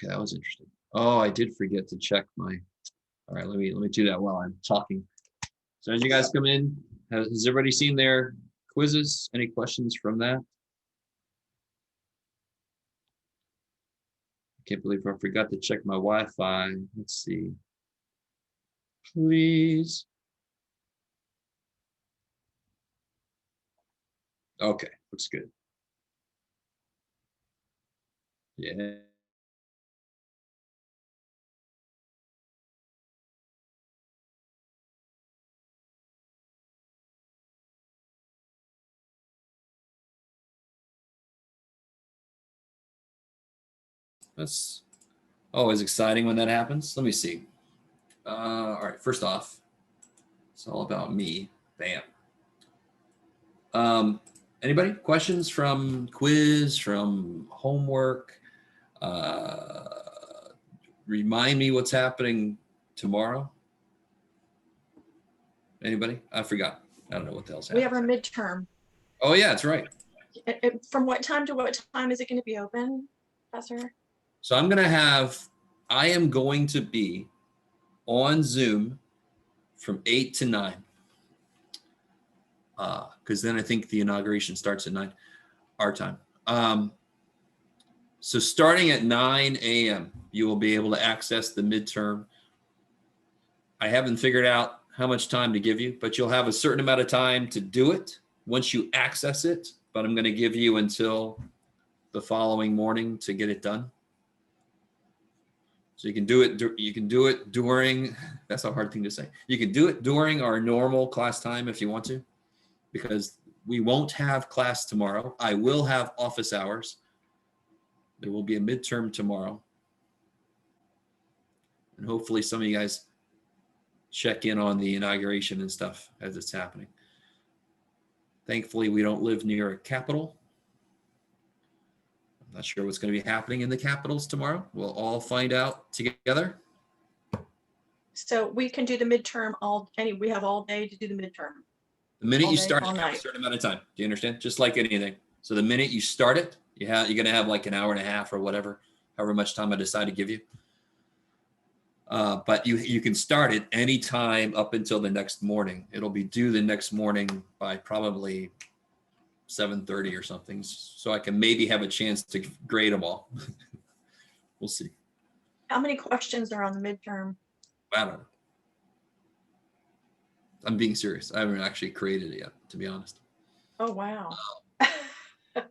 Okay, that was interesting. Oh, I did forget to check my, all right, let me do that while I'm talking. So as you guys come in, has everybody seen their quizzes? Any questions from that? I can't believe I forgot to check my Wi-Fi. Let's see. Please. Okay, looks good. Yeah. That's always exciting when that happens. Let me see. All right, first off, it's all about me. Bam. Anybody? Questions from quiz, from homework? Remind me what's happening tomorrow. Anybody? I forgot. I don't know what the hell's We happening. have our midterm. Oh yeah, that's right. From what time to what time is it going to be open, Professor? So I am going to be on Zoom from 8 to 9. Because then I think the inauguration starts at 9 our time. So starting at 9 a.m., you will be able to access the midterm. I haven't figured out how much time to give you, but you'll have a certain amount of time to do it once you access it. But I'm going to give you until the following morning to get it done. So you can do it. You can do it during. That's a hard thing to say. You can do it during our normal class time if you want to, because we won't have class tomorrow. I will have office hours. There will be a midterm tomorrow. And hopefully some of you guys check in on the inauguration and stuff as it's happening. Thankfully, we don't live near a Capitol. I'm not sure what's going to be happening in the Capitals tomorrow. We'll all find out together. So we can do the midterm we have all day to do the midterm. The minute all you day, start, all you have a night. certain amount of time. Do you understand? Just like anything. So the minute you start it, you're going to have like an hour and a half or whatever, however much time I decide to give you. But you can start it anytime up until the next morning. It'll be due the next morning by probably 7:30 or something. So I can maybe have a chance to grade them all. We'll see. How many questions are on the midterm? I don't know. I'm being serious. I haven't actually created it yet, to be honest. Oh, wow.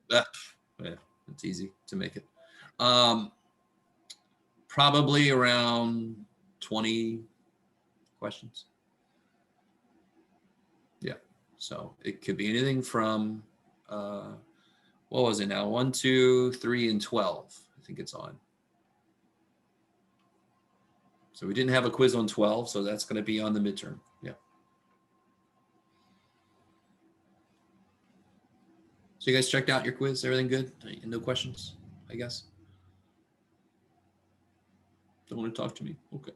Yeah, it's easy to make it. Probably around 20 questions. Yeah. So it could be anything from, what was it now? 1, 2, 3, and 12. I think it's on. So we didn't have a quiz on 12, so that's going to be on the midterm. Yeah. So you guys checked out your quiz? Everything good? No questions, I guess? Don't want to talk to me? Okay.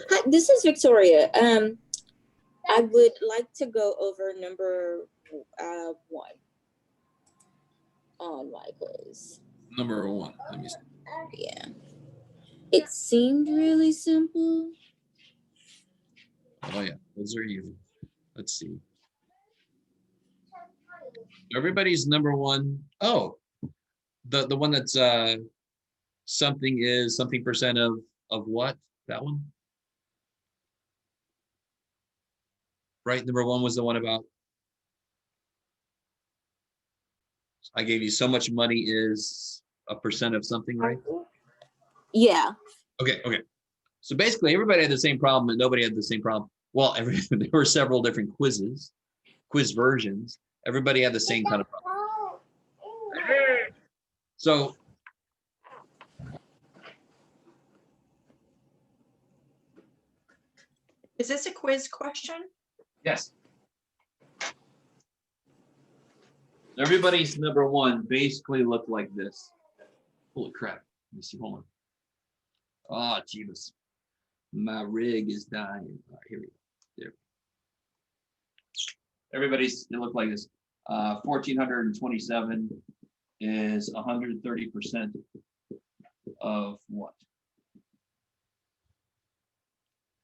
Hi, this is Victoria. I would like to go over number 1 on my quiz. Number 1. Let me see. Yeah. It seemed really simple. Oh yeah, those are easy. Let's see. Everybody's number 1. Oh, the one that's something is something percent of what? That one? Right, number 1 was the one about I gave you so much money is a percent of something, right? Yeah. Okay. So basically everybody had the same problem, but nobody had the same problem. Well, there were several different quiz versions. Everybody had the same kind of problem. So Is this a quiz question? yes. Everybody's number 1 basically looked like this. Holy crap. Let me see. Hold on. Oh, jeebus. My rig is dying. All right, here we go. There. It looked like this. 1,427 is 130% of what?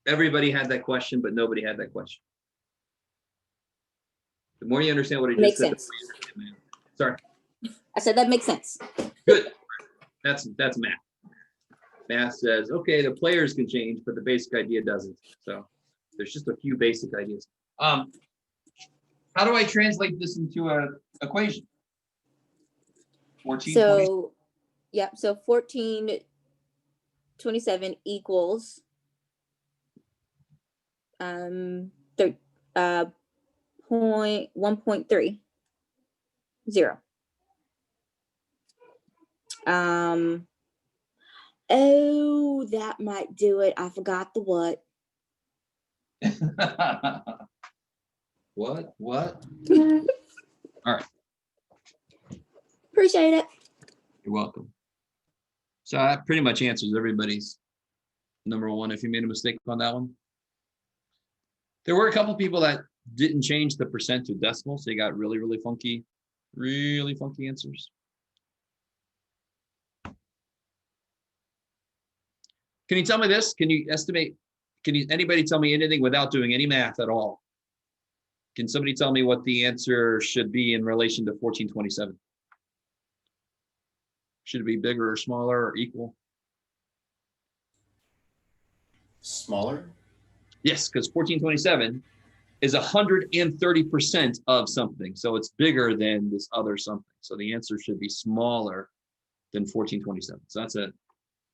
Everybody had that question, but nobody had that question. The more you understand what I just Makes said, sense. the more you understand math. Sorry. I said that makes sense. Good. That's math. Math says, okay, the players can change, but the basic idea doesn't. So there's just a few basic ideas. How do I translate this into an equation? 14, 20. So, yeah, so 1427 equals 1.30. Oh, that might do it. I forgot the what. What? All right. Appreciate it. You're welcome. So that pretty much answers everybody's number one if you made a mistake on that one. There were a couple people that didn't change the percent to decimal, so you got really funky answers. Can you tell me this? Can you estimate? Anybody tell me anything without doing any math at all? Can somebody tell me what the answer should be in relation to 1427? Should it be bigger or smaller or equal? Smaller? Yes, because 1427 is 130% of something. So it's bigger than this other something. So the answer should be smaller than 1427. So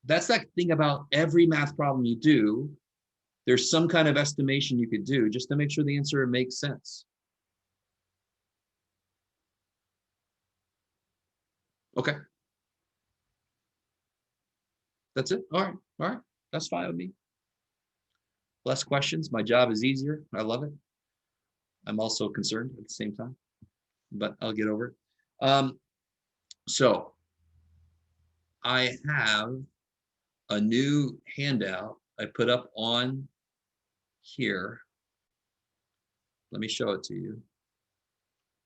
that's that thing about every math problem you do. There's some kind of estimation you could do just to make sure the answer makes sense. Okay. That's it. All right. That's fine with me. Less questions. My job is easier. I love it. I'm also concerned at the same time, but I'll get over it. So I have a new handout I put up on here. Let me show it to you.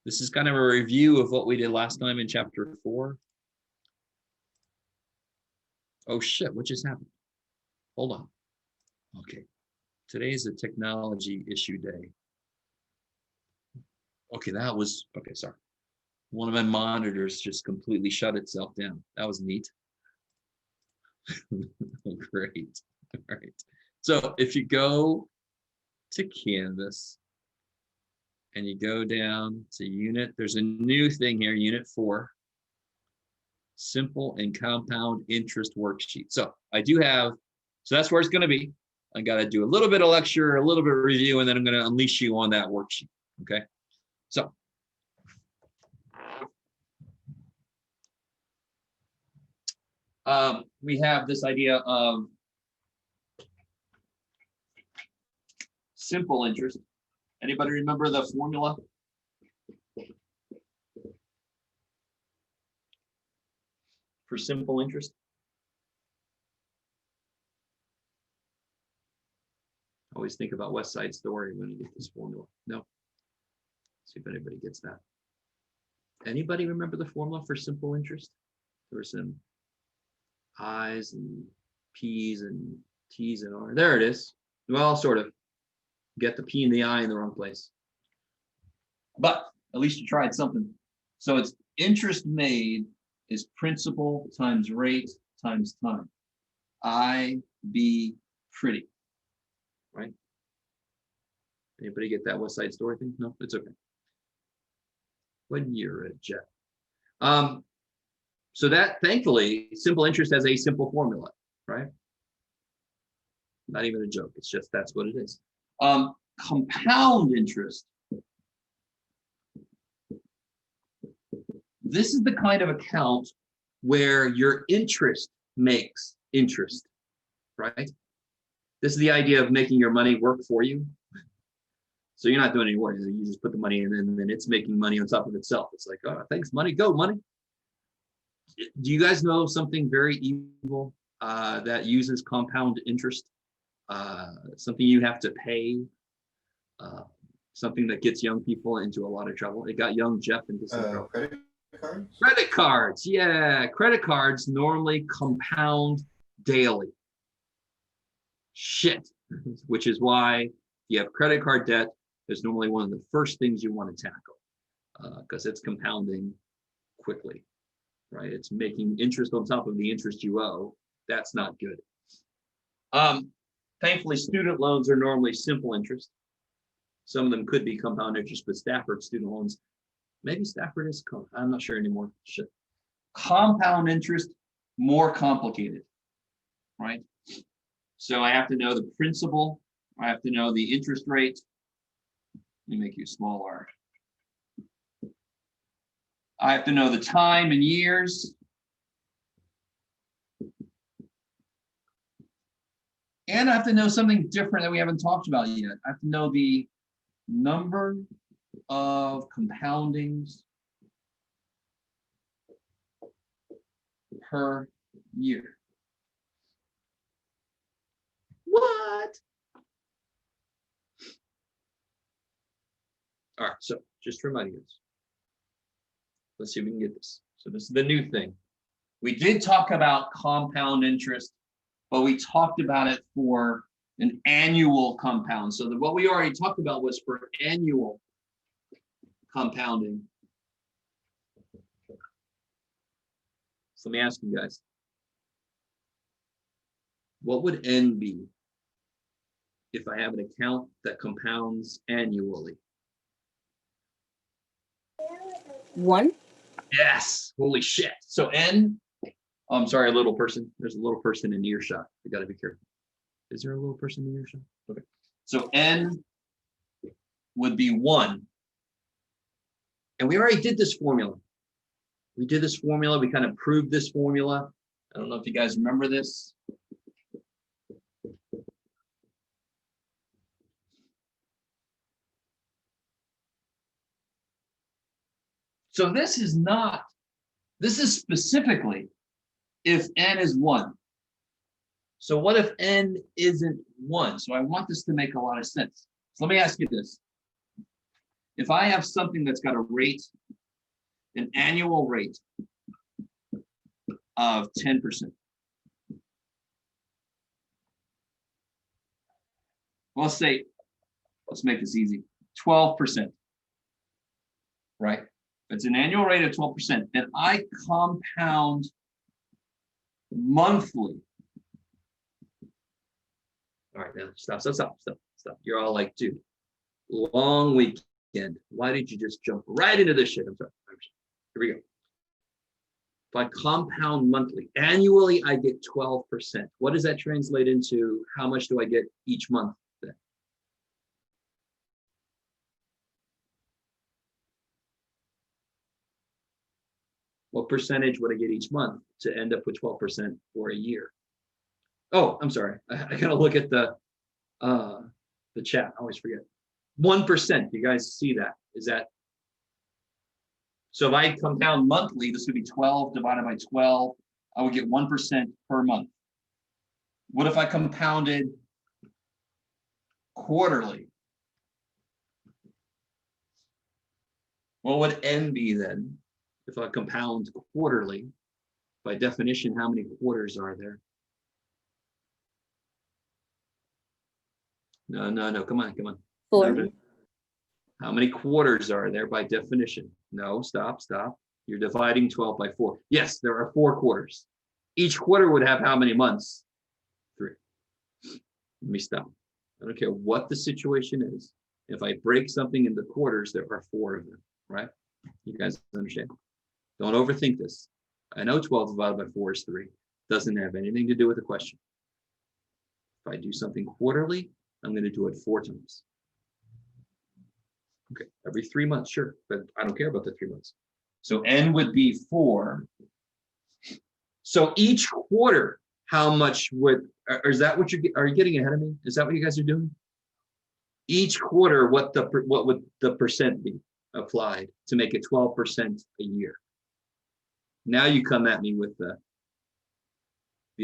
This is kind of a review of what we did last time in chapter 4. Oh shit, what just happened? Hold on. Okay. Today is a technology issue day. Okay, sorry. One of my monitors just completely shut itself down. That was neat. Great. All right. So if you go to Canvas and you go down to unit, there's a new thing here, unit 4, simple and compound interest worksheet. So that's where it's going to be. I got to do a little bit of lecture, a little bit of review, and then I'm going to unleash you on that worksheet. Okay. So we have this idea of simple interest. Anybody remember the formula? For simple interest? Always think about West Side Story when you get this formula. No. See if anybody gets that. Anybody remember the formula for simple interest? There were some I's and P's and T's and R. There it is. Well, sort of. Get the P and the I in the wrong place. But at least you tried something. So it's interest made is principal times rate times time. I be pretty. Right? Anybody get that West Side Story thing? No, it's okay. When you're a jet. So that, thankfully, simple interest has a simple formula, right? Not even a joke. It's just that's what it is. Compound interest. This is the kind of account where your interest makes interest, right? This is the idea of making your money work for you. So you're not doing any work. You just put the money in and then it's making money on top of itself. It's like, oh, thanks, money, go, money. Do you guys know something very evil that uses compound interest? Something you have to pay, something that gets young people into a lot of trouble. It got young Jeff into some trouble. Credit Cards? Credit cards, yeah. Credit cards normally compound daily. Shit. Which is why if you have credit card debt, it's normally one of the first things you want to tackle because it's compounding quickly, right? It's making interest on top of the interest you owe. That's not good. Thankfully, student loans are normally simple interest. Some of them could be compound interest, but Stafford student loans, maybe Stafford is, I'm not sure anymore. Shit. Compound interest, more complicated, right? So I have to know the principal. I have to know the interest rate. Let me make you smaller. I have to know the time and years. And I have to know something different that we haven't talked about yet. I have to know the number of compoundings per year. What? All right, so just reminding us. Let's see if we can get this. So this is the new thing. We did talk about compound interest, but we talked about it for an annual compound. So what we already talked about was for annual compounding. So let me ask you guys, what would N be if I have an account that compounds annually? 1. Yes, holy shit. So N, oh, I'm sorry, a little person. There's a little person in earshot. I gotta be careful. Is there a little person in earshot? Okay. So N would be 1. And we already did this formula. We did this formula. We kind of proved this formula. I don't know if you guys remember this. So this is specifically if N is 1. So what if N isn't 1? So I want this to make a lot of sense. So let me ask you this. If I have something that's got a rate, an annual rate of 10%. Well, let's make this easy, 12%, right? If it's an annual rate of 12%, then I compound monthly. All right, now stop. You're all like, dude, long weekend. Why did you just jump right into this shit? I'm sorry. Here we go. If I compound monthly, annually, I get 12%. What does that translate into? How much do I get each month then? What percentage would I get each month to end up with 12% for a year? Oh, I'm sorry. I gotta look at the chat. I always forget. 1%. You guys see that? Is that? So if I compound monthly, this would be 12 divided by 12. I would get 1% per month. What if I compounded quarterly? What would N be then? If I compound quarterly, by definition, how many quarters are there? No, come on. 4. No. How many quarters are there by definition? No, stop. You're dividing 12 by 4. Yes, there are 4 quarters. Each quarter would have how many months? 3. Let me stop. I don't care what the situation is. If I break something into quarters, there are 4 of them, right? You guys understand? Don't overthink this. I know 12 divided by 4 is 3. Doesn't have anything to do with the question. If I do something quarterly, I'm going to do it 4 times. Okay, every 3 months, sure, but I don't care about the 3 months. So N would be 4. So each quarter, how much would, or is that what are you getting ahead of me? Is that what you guys are doing? Each quarter, what would the percent be applied to make it 12% a year? Now you come at me with the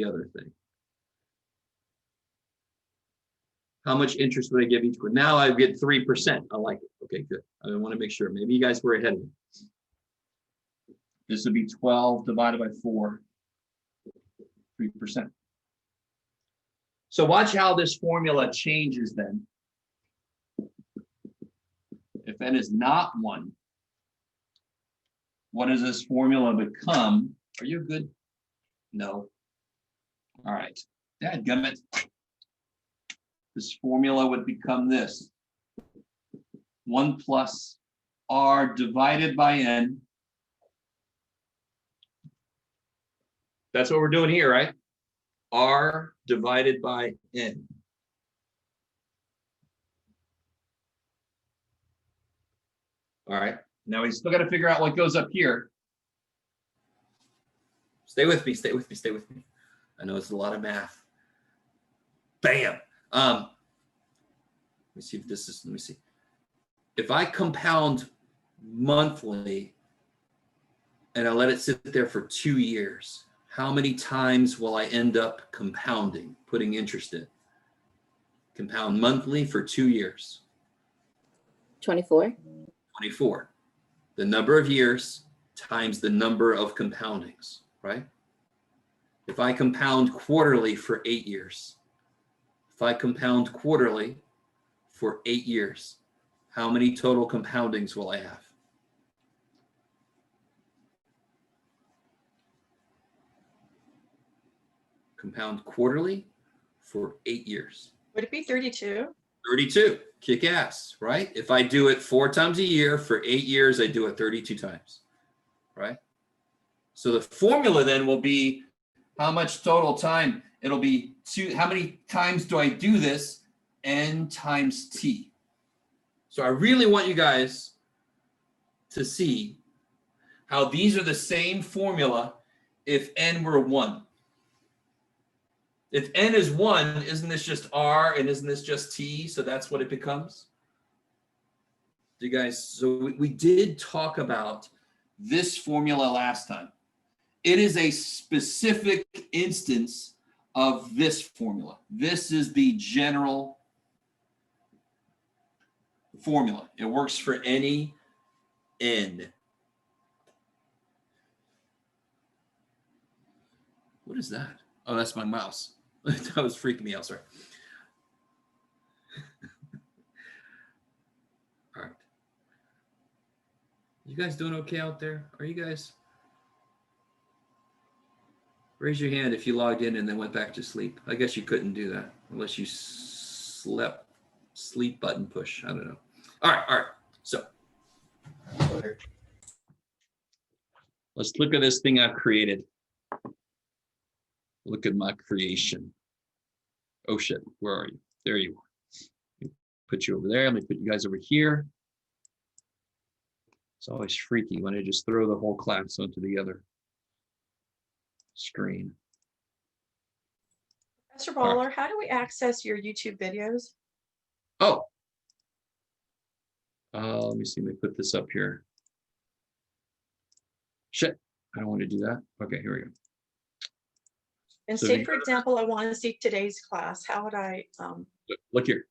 other thing. How much interest would I give each quarter? Now I get 3%. I like it. Okay, good. I want to make sure. Maybe you guys were ahead of me. This would be 12 divided by 4, 3%. So watch how this formula changes then. If n is not 1, what does this formula become? Are you good? No. All right. Dadgummit. This formula would become this. 1 plus r divided by n. That's what we're doing here, right? R divided by n. All right. Now we still got to figure out what goes up here. Stay with me, stay with me, stay with me. I know it's a lot of math. Bam. Let me see if this is, let me see. If I compound monthly and I let it sit there for 2 years, how many times will I end up compounding, putting interest in? Compound monthly for 2 years. 24. 24. The number of years times the number of compoundings, right? If I compound quarterly for 8 years, if I compound quarterly for 8 years, how many total compoundings will I have? Compound quarterly for 8 years. Would it be 32? 32, kick ass, right? If I do it 4 times a year for 8 years, I do it 32 times, right? So the formula then will be how much total time? It'll be how many times do I do this? N times T. So I really want you guys to see how these are the same formula if N were 1. If N is 1, isn't this just R and isn't this just T? So that's what it becomes. You guys, so we did talk about this formula last time. It is a specific instance of this formula. This is the general formula. It works for any N. What is that? Oh, that's my mouse. That was freaking me out, sorry. All right. You guys doing okay out there? Are you guys? Raise your hand if you logged in and then went back to sleep. I guess you couldn't do that unless you slept, sleep button push. I don't know. All right. So let's look at this thing I've created. Look at my creation. Oh shit, where are you? There you are. Put you over there. Let me put you guys over here. It's always freaky when I just throw the whole class onto the other screen. Professor Baller, how do we access your YouTube videos? Oh. Let me see. Let me put this up here. Shit, I don't want to do that. Okay, here we go. And So say, for example, I want to see today's class. How would I? Look here.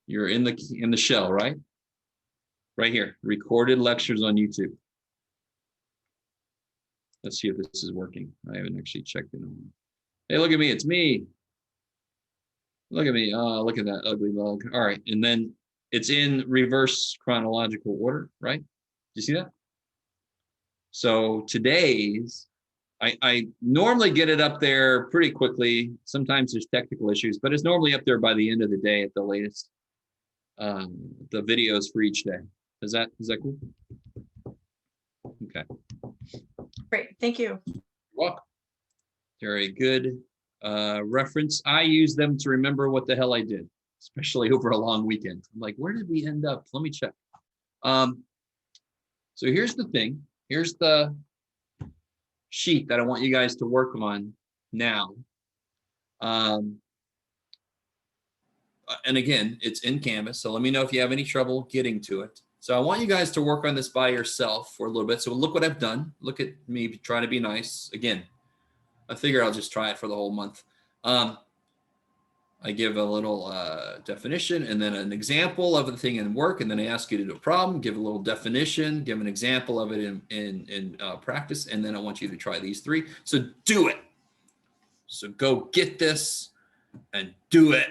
You're in the shell, right? Right here. Recorded lectures on YouTube. Let's see if this is working. I haven't actually checked it on. Hey, look at me. It's me. Look at me. Oh, look at that ugly bug. All right. And then it's in reverse chronological order, right? Do you see that? So today's, I normally get it up there pretty quickly. Sometimes there's technical issues, but it's normally up there by the end of the day at the latest. The videos for each day. Is that cool? Okay. Great, thank you. You're welcome. Very good reference. I use them to remember what the hell I did, especially over a long weekend. I'm like, where did we end up? Let me check. So here's the thing. Here's the sheet that I want you guys to work on now. And again, it's in Canvas, so let me know if you have any trouble getting to it. So I want you guys to work on this by yourself for a little bit. So look what I've done. Look at me trying to be nice. Again, I figure I'll just try it for the whole month. I give a little definition and then an example of the thing in work, and then I ask you to do a problem, give a little definition, give an example of it in practice, and then I want you to try these 3. So do it. So go get this and do it.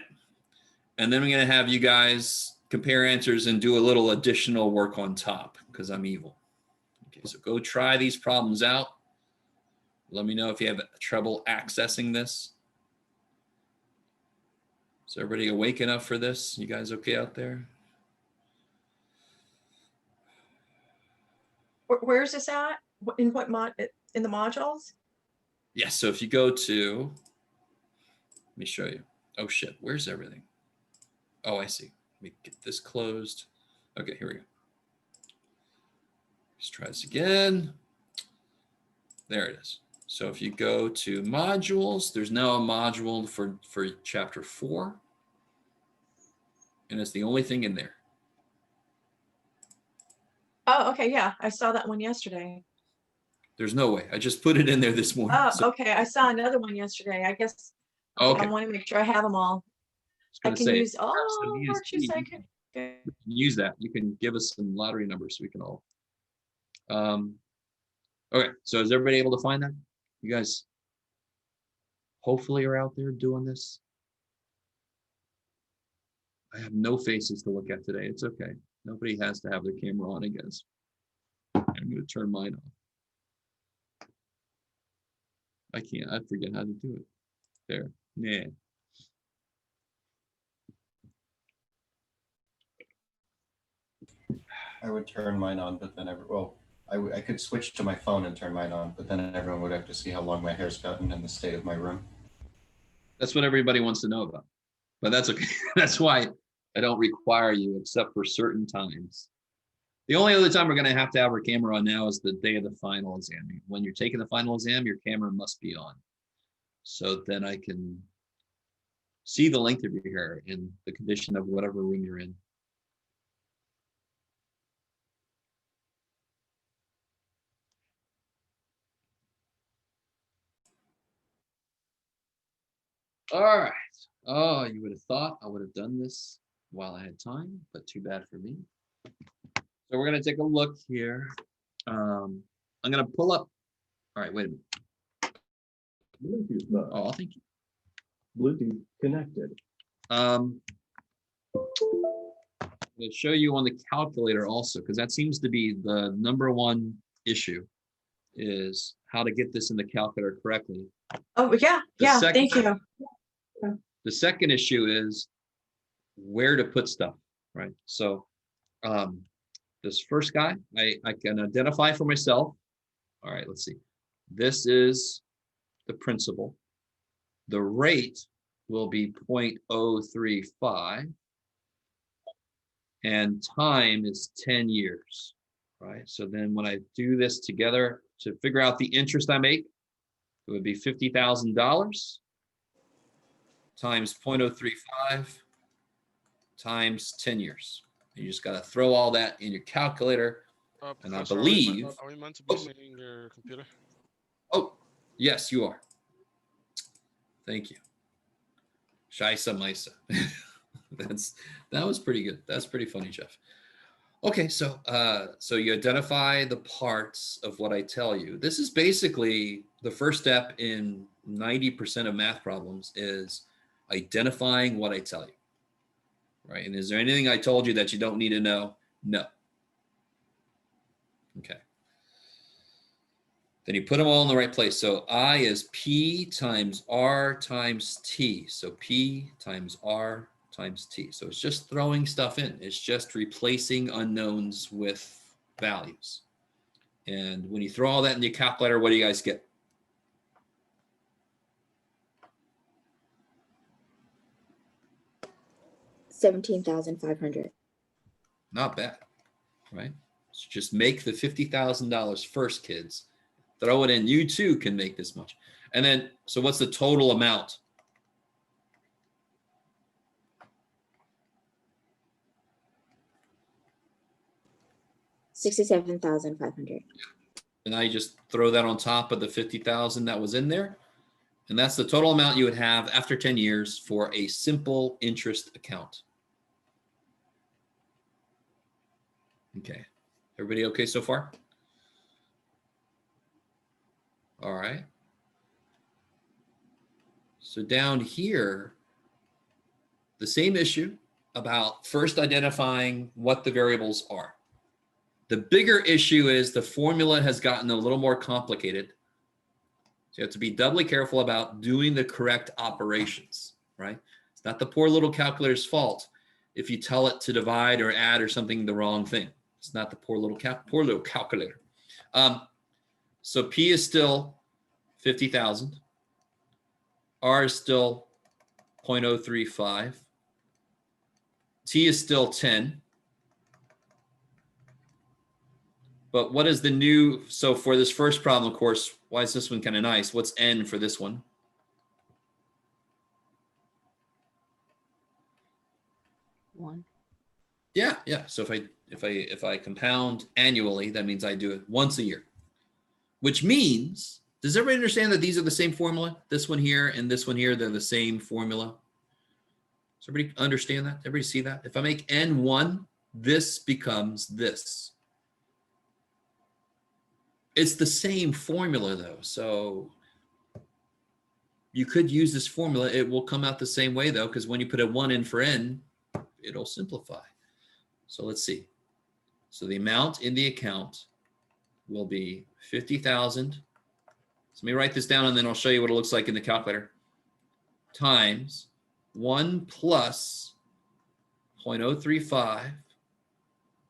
And then we're going to have you guys compare answers and do a little additional work on top because I'm evil. Okay, so go try these problems out. Let me know if you have trouble accessing this. Is everybody awake enough for this? You guys okay out there? Where's this at? In what in the modules? Yes, so if you go to, let me show you. Oh shit, where's everything? Oh, I see. Let me get this closed. Okay, here we go. Let's try this again. There it is. So if you go to modules, there's now a module for chapter 4. And it's the only thing in there. Oh, okay, yeah, I saw that one yesterday. There's no way. I just put it in there this morning. Oh, So, okay, I saw another one yesterday. I guess okay. I want to make sure I have them all. I can use all worksheets I can. Use that. You can give us some lottery numbers so we can all. Okay, so is everybody able to find that? You guys hopefully are out there doing this. I have no faces to look at today. It's okay. Nobody has to have their camera on, I guess. I'm going to turn mine off. I can't. I forget how to do it. There. Yeah. I would turn mine on, but then I could switch to my phone and turn mine on, but then everyone would have to see how long my hair's gotten and the state of my room. That's what everybody wants to know about. But that's okay. That's why I don't require you except for certain times. The only other time we're going to have our camera on now is the day of the final exam. When you're taking the final exam, your camera must be on. So then I can see the length of your hair in the condition of whatever room you're in. All right. Oh, you would have thought I would have done this while I had time, but too bad for me. So we're going to take a look here. I'm going to pull up. All right, wait a minute. Bluetooth mode. Oh, thank you. Bluetooth connected. I'm going to show you on the calculator also, because that seems to be the #1 issue, is how to get this in the calculator correctly. Oh, yeah, yeah, thank you. The second issue is where to put stuff, right? So this first guy, I can identify for myself. All right, let's see. This is the principal. The rate will be 0.035. And time is 10 years, right? So then when I do this together to figure out the interest I make, it would be $50,000 times 0.035 times 10 years. You just got to throw all that in your calculator. And I Professor, believe. Are we meant to be seeing your computer? Oh, yes, you are. Thank you. Shaisa Maisa. That was pretty good. That's pretty funny, Jeff. Okay, so you identify the parts of what I tell you. This is basically the first step in 90% of math problems is identifying what I tell you. Right? And is there anything I told you that you don't need to know? No. Okay. Then you put them all in the right place. So I is P times R times T. So P times R times T. So it's just throwing stuff in. It's just replacing unknowns with values. And when you throw all that in your calculator, what do you guys get? $17,500. Not bad, right? So just make the $50,000 first, kids. Throw it in. You too can make this much. And then, so what's the total amount? $67,500. And I just throw that on top of the 50,000 that was in there. And that's the total amount you would have after 10 years for a simple interest account. Okay. Everybody okay so far? All right. So down here, the same issue about first identifying what the variables are. The bigger issue is the formula has gotten a little more complicated. So you have to be doubly careful about doing the correct operations, right? It's not the poor little calculator's fault if you tell it to divide or add or something the wrong thing. It's not the poor little calculator. So P is still 50,000. R is still 0.035. T is still 10. But what is the new, so for this first problem, of course, why is this one kind of nice? What's N for this one? One. Yeah. So if I compound annually, that means I do it once a year, which means, does everybody understand that these are the same formula? This one here and this one here, they're the same formula. Does everybody understand that? Everybody see that? If I make N 1, this becomes this. It's the same formula though. So you could use this formula. It will come out the same way though, because when you put a 1 in for N, it'll simplify. So let's see. So the amount in the account will be 50,000. So let me write this down and then I'll show you what it looks like in the calculator. Times 1 plus 0.035.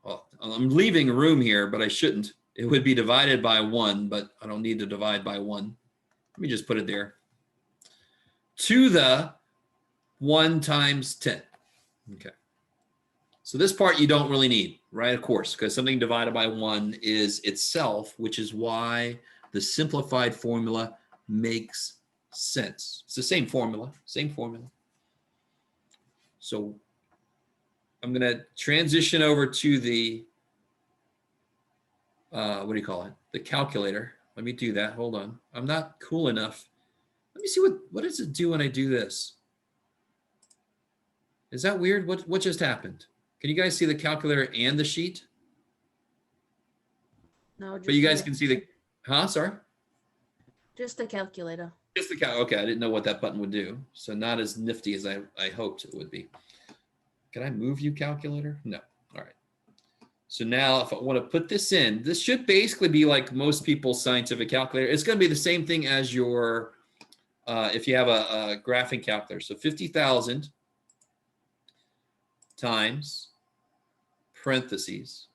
Well, I'm leaving room here, but I shouldn't. It would be divided by 1, but I don't need to divide by 1. Let me just put it there. To the 1 times 10. Okay. So this part you don't really need, right? Of course, because something divided by 1 is itself, which is why the simplified formula makes sense. It's the same formula, same formula. So I'm going to transition over to the, what do you call it? The calculator. Let me do that. Hold on. I'm not cool enough. Let me see what does it do when I do this? Is that weird? What just happened? Can you guys see the calculator and the sheet? No, But you guys can see the, sorry? just the calculator. Just the okay, I didn't know what that button would do. So not as nifty as I hoped it would be. Can I move you, calculator? No. All right. So now if I want to put this in, this should basically be like most people's scientific calculator. It's going to be the same thing as your, if you have a graphing calculator. So 50,000 times parentheses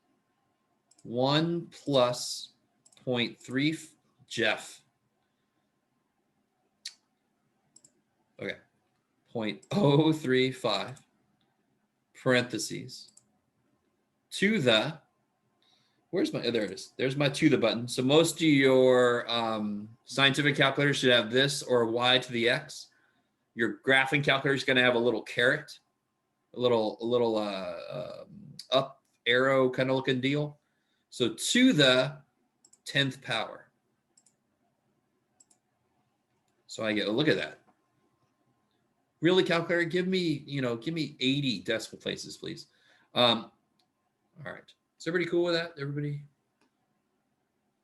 1 plus 0.3 Jeff. Okay, 0.035 parentheses to the, where's my, there it is. There's my to the button. So most of your scientific calculators should have this or y to the x. Your graphing calculator is going to have a little caret, a little up arrow kind of looking deal. So to the 10th power. So I get, look at that. Really, calculator, give me 80 decimal places, please. All right. Is everybody cool with that? Everybody?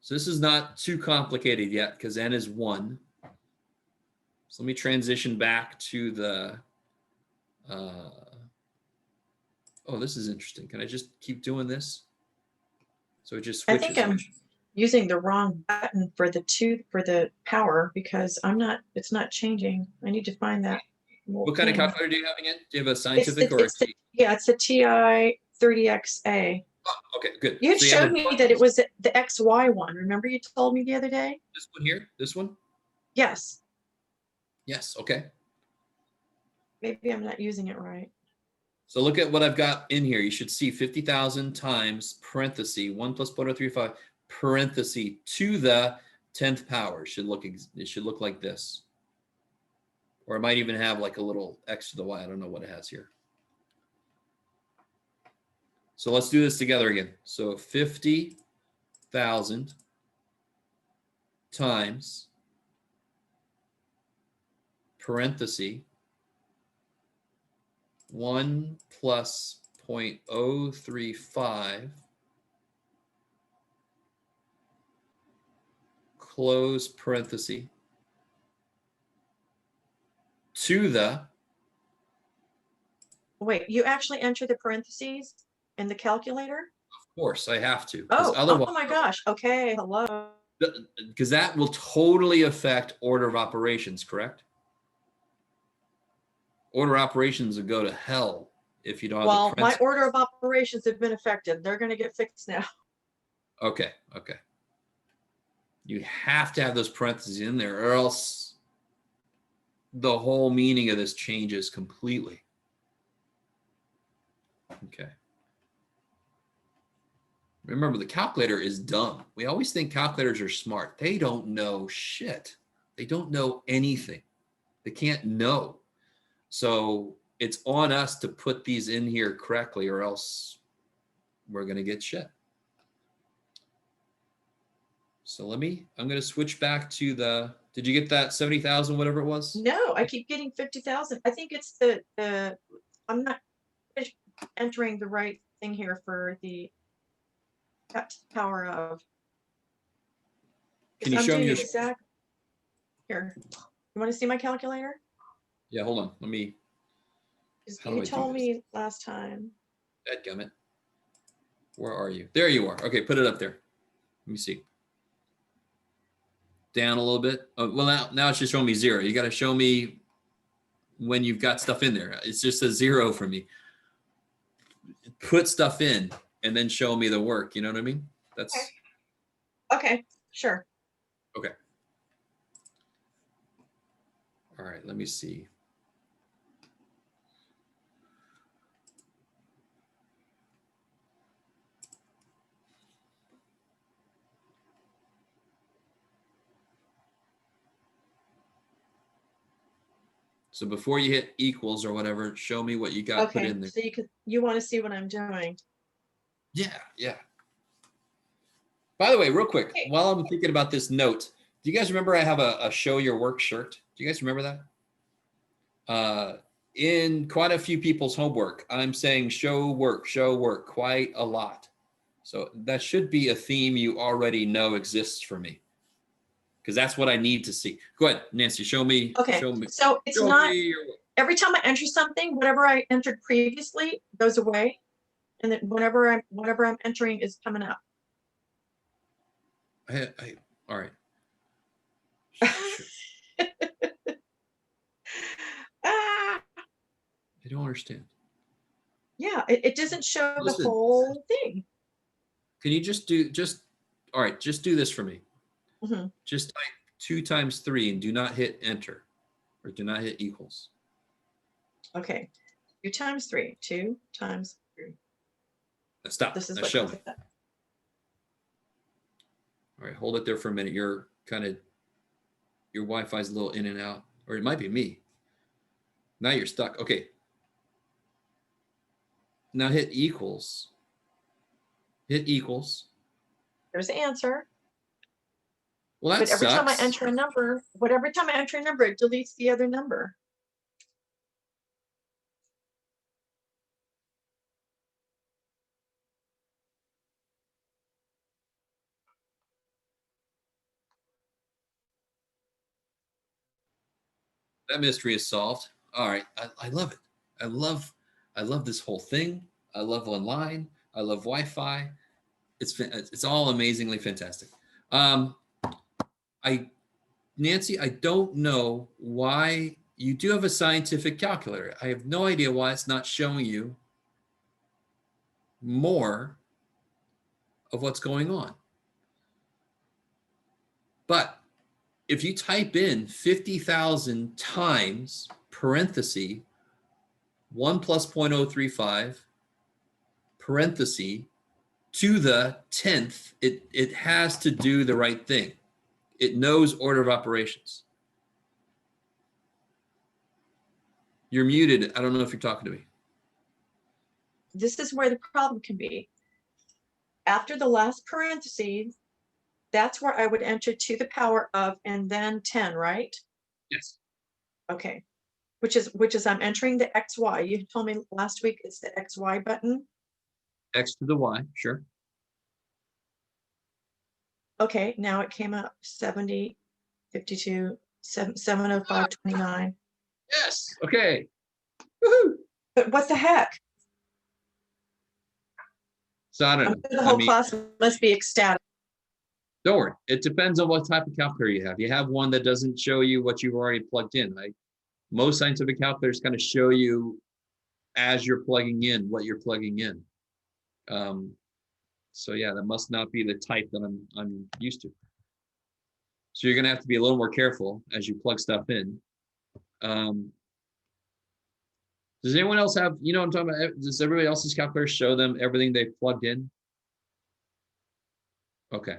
So this is not too complicated yet because n is 1. So let me transition back to the, oh, this is interesting. Can I just keep doing this? So it just I switches. think I'm using the wrong button for the power because it's not changing. I need to find that. What kind of thing. calculator do you have again? Do you have a scientific or a it's a TI 30XA. Oh, okay, good. You had So have showed a- me that it was the XY one. Remember you told me the other day? This one here? This one? Yes. Yes, okay. Maybe I'm not using it right. So look at what I've got in here. You should see 50,000 times parenthesis 1 plus 0.035 parenthesis to the 10th power. It should look like this. Or it might even have like a little x to the y. I don't know what it has here. So let's do this together again. So 50,000 times parenthesis 1 plus 0.035 close parenthesis to the, Wait, you actually enter the parentheses in the calculator? of course I have to, because Oh, otherwise, oh my gosh. Okay, hello. because that will totally affect order of operations, correct? Order of operations will go to hell if you don't have Well, the my parentheses. order of operations have been affected. They're gonna get fixed now. Okay, okay. You have to have those parentheses in there, or else the whole meaning of this changes completely. Okay. Remember, the calculator is dumb. We always think calculators are smart. They don't know shit. They don't know anything. They can't know. So it's on us to put these in here correctly, or else we're going to get shit. So I'm going to switch back to the, did you get that 70,000, whatever it was? No, I keep getting 50,000. I think it's I'm not entering the right thing here for the power of. Can you I'm show me doing your, exact. Here, you want to see my calculator? yeah, hold on. Let me, 'Cause How do you I do told this? me last time. dadgummit. Where are you? There you are. Okay, put it up there. Let me see. Down a little bit. Oh, well, now it's just showing me 0. You got to show me when you've got stuff in there. It's just a 0 for me. Put stuff in and then show me the work. You know what I mean? That's Okay, sure. okay. All right, let me see. So before you hit equals or whatever, show me what you got put Okay, in there. so you want to see what I'm doing. Yeah, yeah. By the way, real quick, Okay. while I'm thinking about this note, do you guys remember I have a show your work shirt? Do you guys remember that? In quite a few people's homework, I'm saying show work quite a lot. So that should be a theme you already know exists for me, because that's what I need to see. Go ahead, Nancy, show me. Okay, Show me. so it's Show not, me your work. every time I enter something, whatever I entered previously goes away. And then whatever I'm entering is coming up. All right. Ah, I don't understand. yeah, it doesn't show the Listen. whole thing. Can you just all right, just do this for me. Mhm. Just type 2 times 3 and do not hit enter or do not hit equals. Okay, 2 times 3, 2 times 3. Now stop. This is Now what show comes me. up. All right, hold it there for a minute. Your Wi-Fi's a little in and out, or it might be me. Now you're stuck. Okay. Now hit equals. Hit equals. There's the answer. Well, that But every time I sucks. enter a number, it deletes the other number. That mystery is solved. All right, I love it. I love this whole thing. I love online. I love Wi-Fi. It's all amazingly fantastic. Nancy, I don't know why you do have a scientific calculator. I have no idea why it's not showing you more of what's going on. But if you type in 50,000 times parenthesis 1 plus 0.035 parenthesis to the 10th, it has to do the right thing. It knows order of operations. You're muted. I don't know if you're talking to me. This is where the problem can be. After the last parentheses, that's where I would enter to the power of and then 10, right? Yes. Okay. Which is I'm entering the XY. You told me last week it's the XY button. X to the Y, sure. Okay, now it came up 70, 52, 705, 29. Yes, okay. Woohoo. But what the heck? So I don't I'm know. sure the I whole mean, class must be ecstatic. don't worry. It depends on what type of calculator you have. You have one that doesn't show you what you've already plugged in. Most scientific calculators kind of show you as you're plugging in what you're plugging in. So yeah, that must not be the type that I'm used to. So you're gonna have to be a little more careful as you plug stuff in. Does anyone else have, you know what I'm talking about? Does everybody else's calculator show them everything they've plugged in? Okay.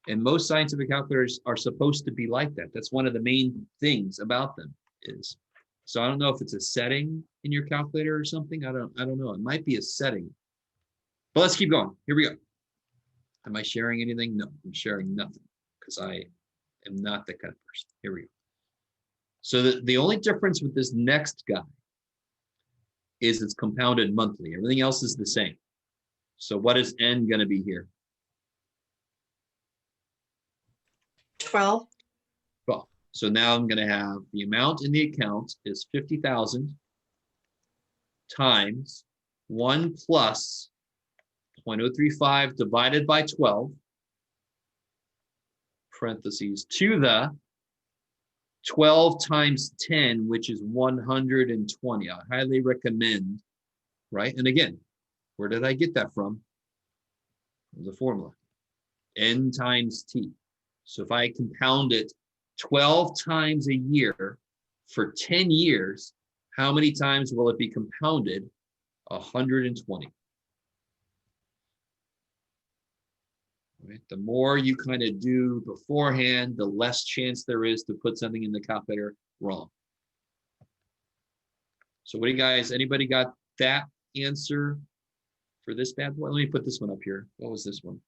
And most scientific calculators are supposed to be like that. That's one of the main things about them is. So I don't know if it's a setting in your calculator or something. I don't know. It might be a setting. But let's keep going. Here we go. Am I sharing anything? No, I'm sharing nothing because I am not that kind of person. Here we go. So the only difference with this next guy is it's compounded monthly. Everything else is the same. So what is n going to be here? 12. Well, so now I'm going to have the amount in the account is 50,000 times 1 plus 0.035 divided by 12, parentheses, to the 12 times 10, which is 120. I highly recommend, right? And again, where did I get that from? There's a formula, n times t. So if I compound it 12 times a year for 10 years, how many times will it be compounded? 120. Right? The more you kind of do beforehand, the less chance there is to put something in the calculator wrong. So what do you guys, anybody got that answer for this bad boy? Let me put this one up here. What was this one?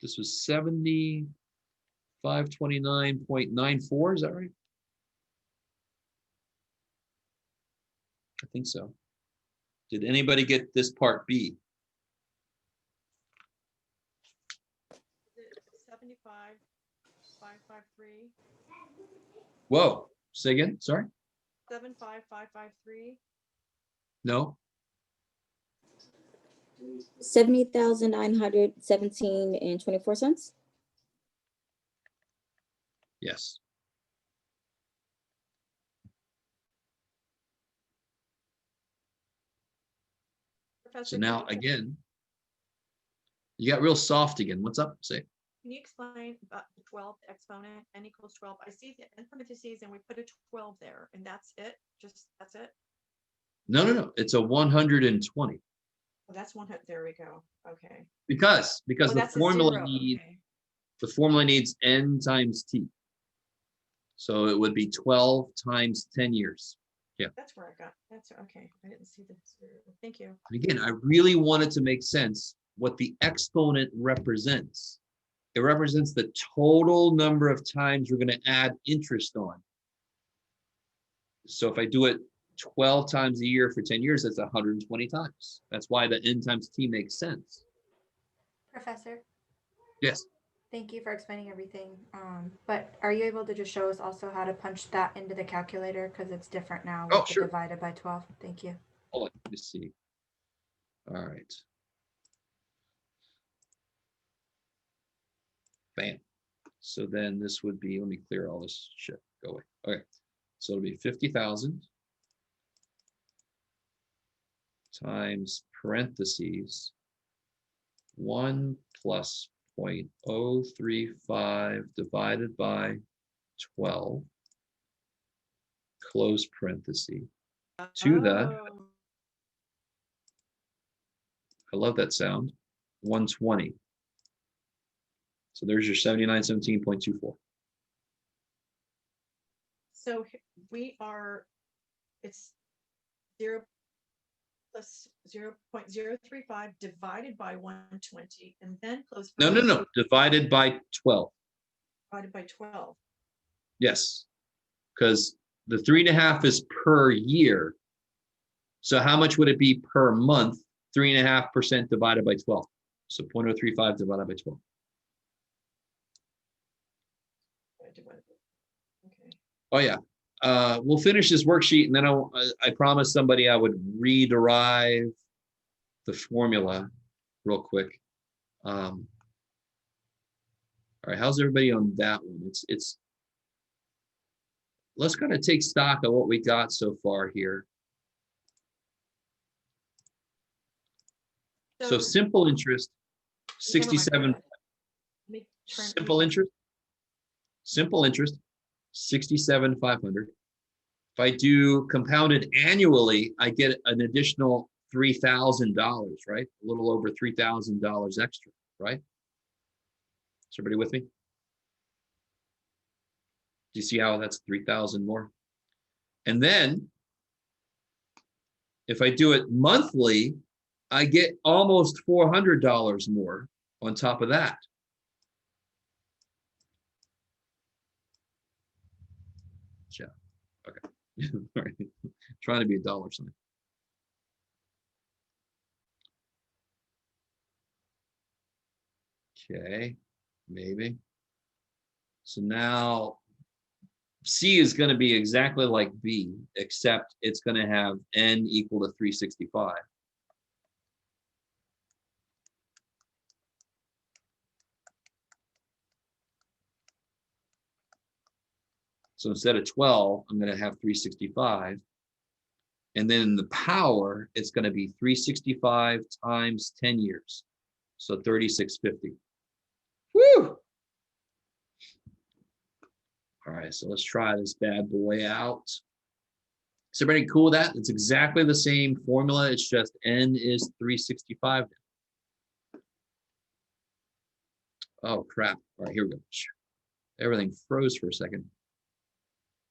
This was 7529.94, is that right? I think so. Did anybody get this part B? 75, 553, Whoa, say again, sorry? 75553. No? 70,917.24. Yes. Professor, So can now, you- again, you got real soft again. What's up? Say. Can you explain about the 12 exponent, n equals 12? I see the in parentheses and we put a 12 there and that's it? Just, that's it? No. It's a 120. Oh, that's one, there we go. Okay. Because Oh, the that's a formula zero. needs Okay. the formula needs n times t. So it would be 12 times 10 years. That's where I got, that's okay. I didn't see the zero. Thank you. And again, I really wanted to make sense what the exponent represents. It represents the total number of times we're going to add interest on. So if I do it 12 times a year for 10 years, that's 120 times. That's why the n times t makes sense. Professor, Yes. thank you for explaining everything. But are you able to just show us also how to punch that into the calculator? Because it's different now with Oh, the sure. divided by 12. Thank you. Hold on, let me see. All right. Bam. So then this would be, let me clear all this shit. Go away. Okay. So it'll be 50,000 times parentheses 1 plus 0.035 divided by 12, close parenthesis, to the, Oh, I love that sound, 120. So there's your 7917.24. so we are, it's 0 plus 0.035 divided by 120 and then close. No. Divided by 12. Divided by 12. Yes, because the 3.5 is per year. So how much would it be per month? 3.5% divided by 12. So 0.035 divided by 12. Okay. Oh yeah. We'll finish this worksheet and then I promised somebody I would rederive the formula real quick. All right, how's everybody on that one? Let's kind of take stock of what we got so far here. So simple interest, never mind. 67. Let me turn- Simple interest. Simple interest, 67,500. If I do compounded annually, I get an additional $3,000, right? A little over $3,000 extra, right? Is everybody with me? Do you see how that's 3,000 more? And then if I do it monthly, I get almost $400 more on top of that. Yeah. Okay. All right. Trying to be a dollar sign. Okay, maybe. So now C is going to be exactly like B, except it's going to have N equal to 365. So instead of 12, I'm going to have 365. And then the power, it's going to be 365 times 10 years. So 3650. Woo! All right, so let's try this bad boy out. Is everybody cool with that? It's exactly the same formula. It's just N is 365. Oh, crap. All right, here we go. Everything froze for a second.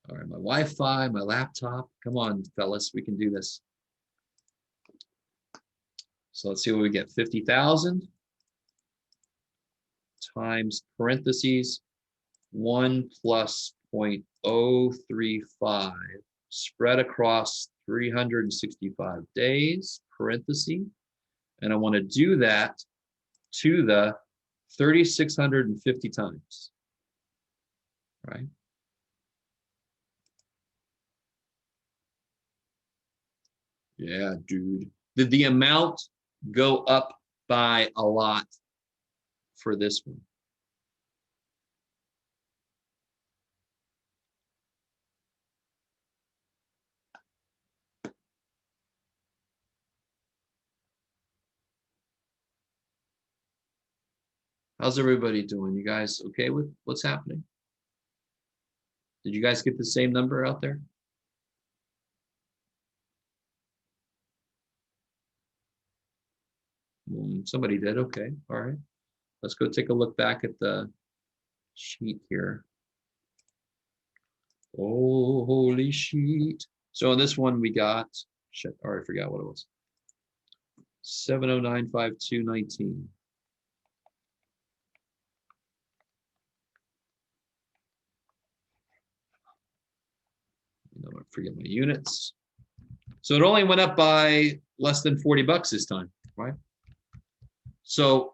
All right, my Wi-Fi, my laptop. Come on, fellas, we can do this. So let's see what we get. 50,000 times parentheses 1 plus 0.035 spread across 365 days, parenthesis. And I want to do that to the 3,650 times, right? Yeah, dude. Did the amount go up by a lot for this one? How's everybody doing? You guys okay with what's happening? Did you guys get the same number out there? Somebody did. Okay. All right. Let's go take a look back at the sheet here. Oh, holy sheet. So in this one we got, shit, I already forgot what it was. 7095219. I forget my units. So it only went up by less than 40 bucks this time, right? So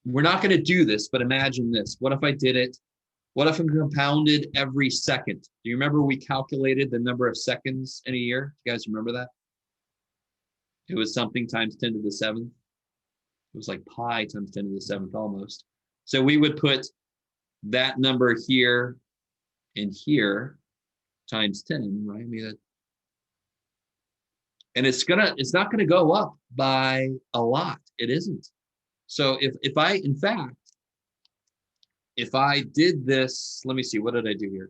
we're not going to do this, but imagine this. What if I did it? What if I compounded every second? Do you remember we calculated the number of seconds in a year? You guys remember that? It was something times 10 to the 7th. It was like pi times 10 to the 7th almost. So we would put that number here and here times 10, right? I mean, and it's not gonna go up by a lot. It isn't. So if I, in fact, if I did this, let me see, what did I do here?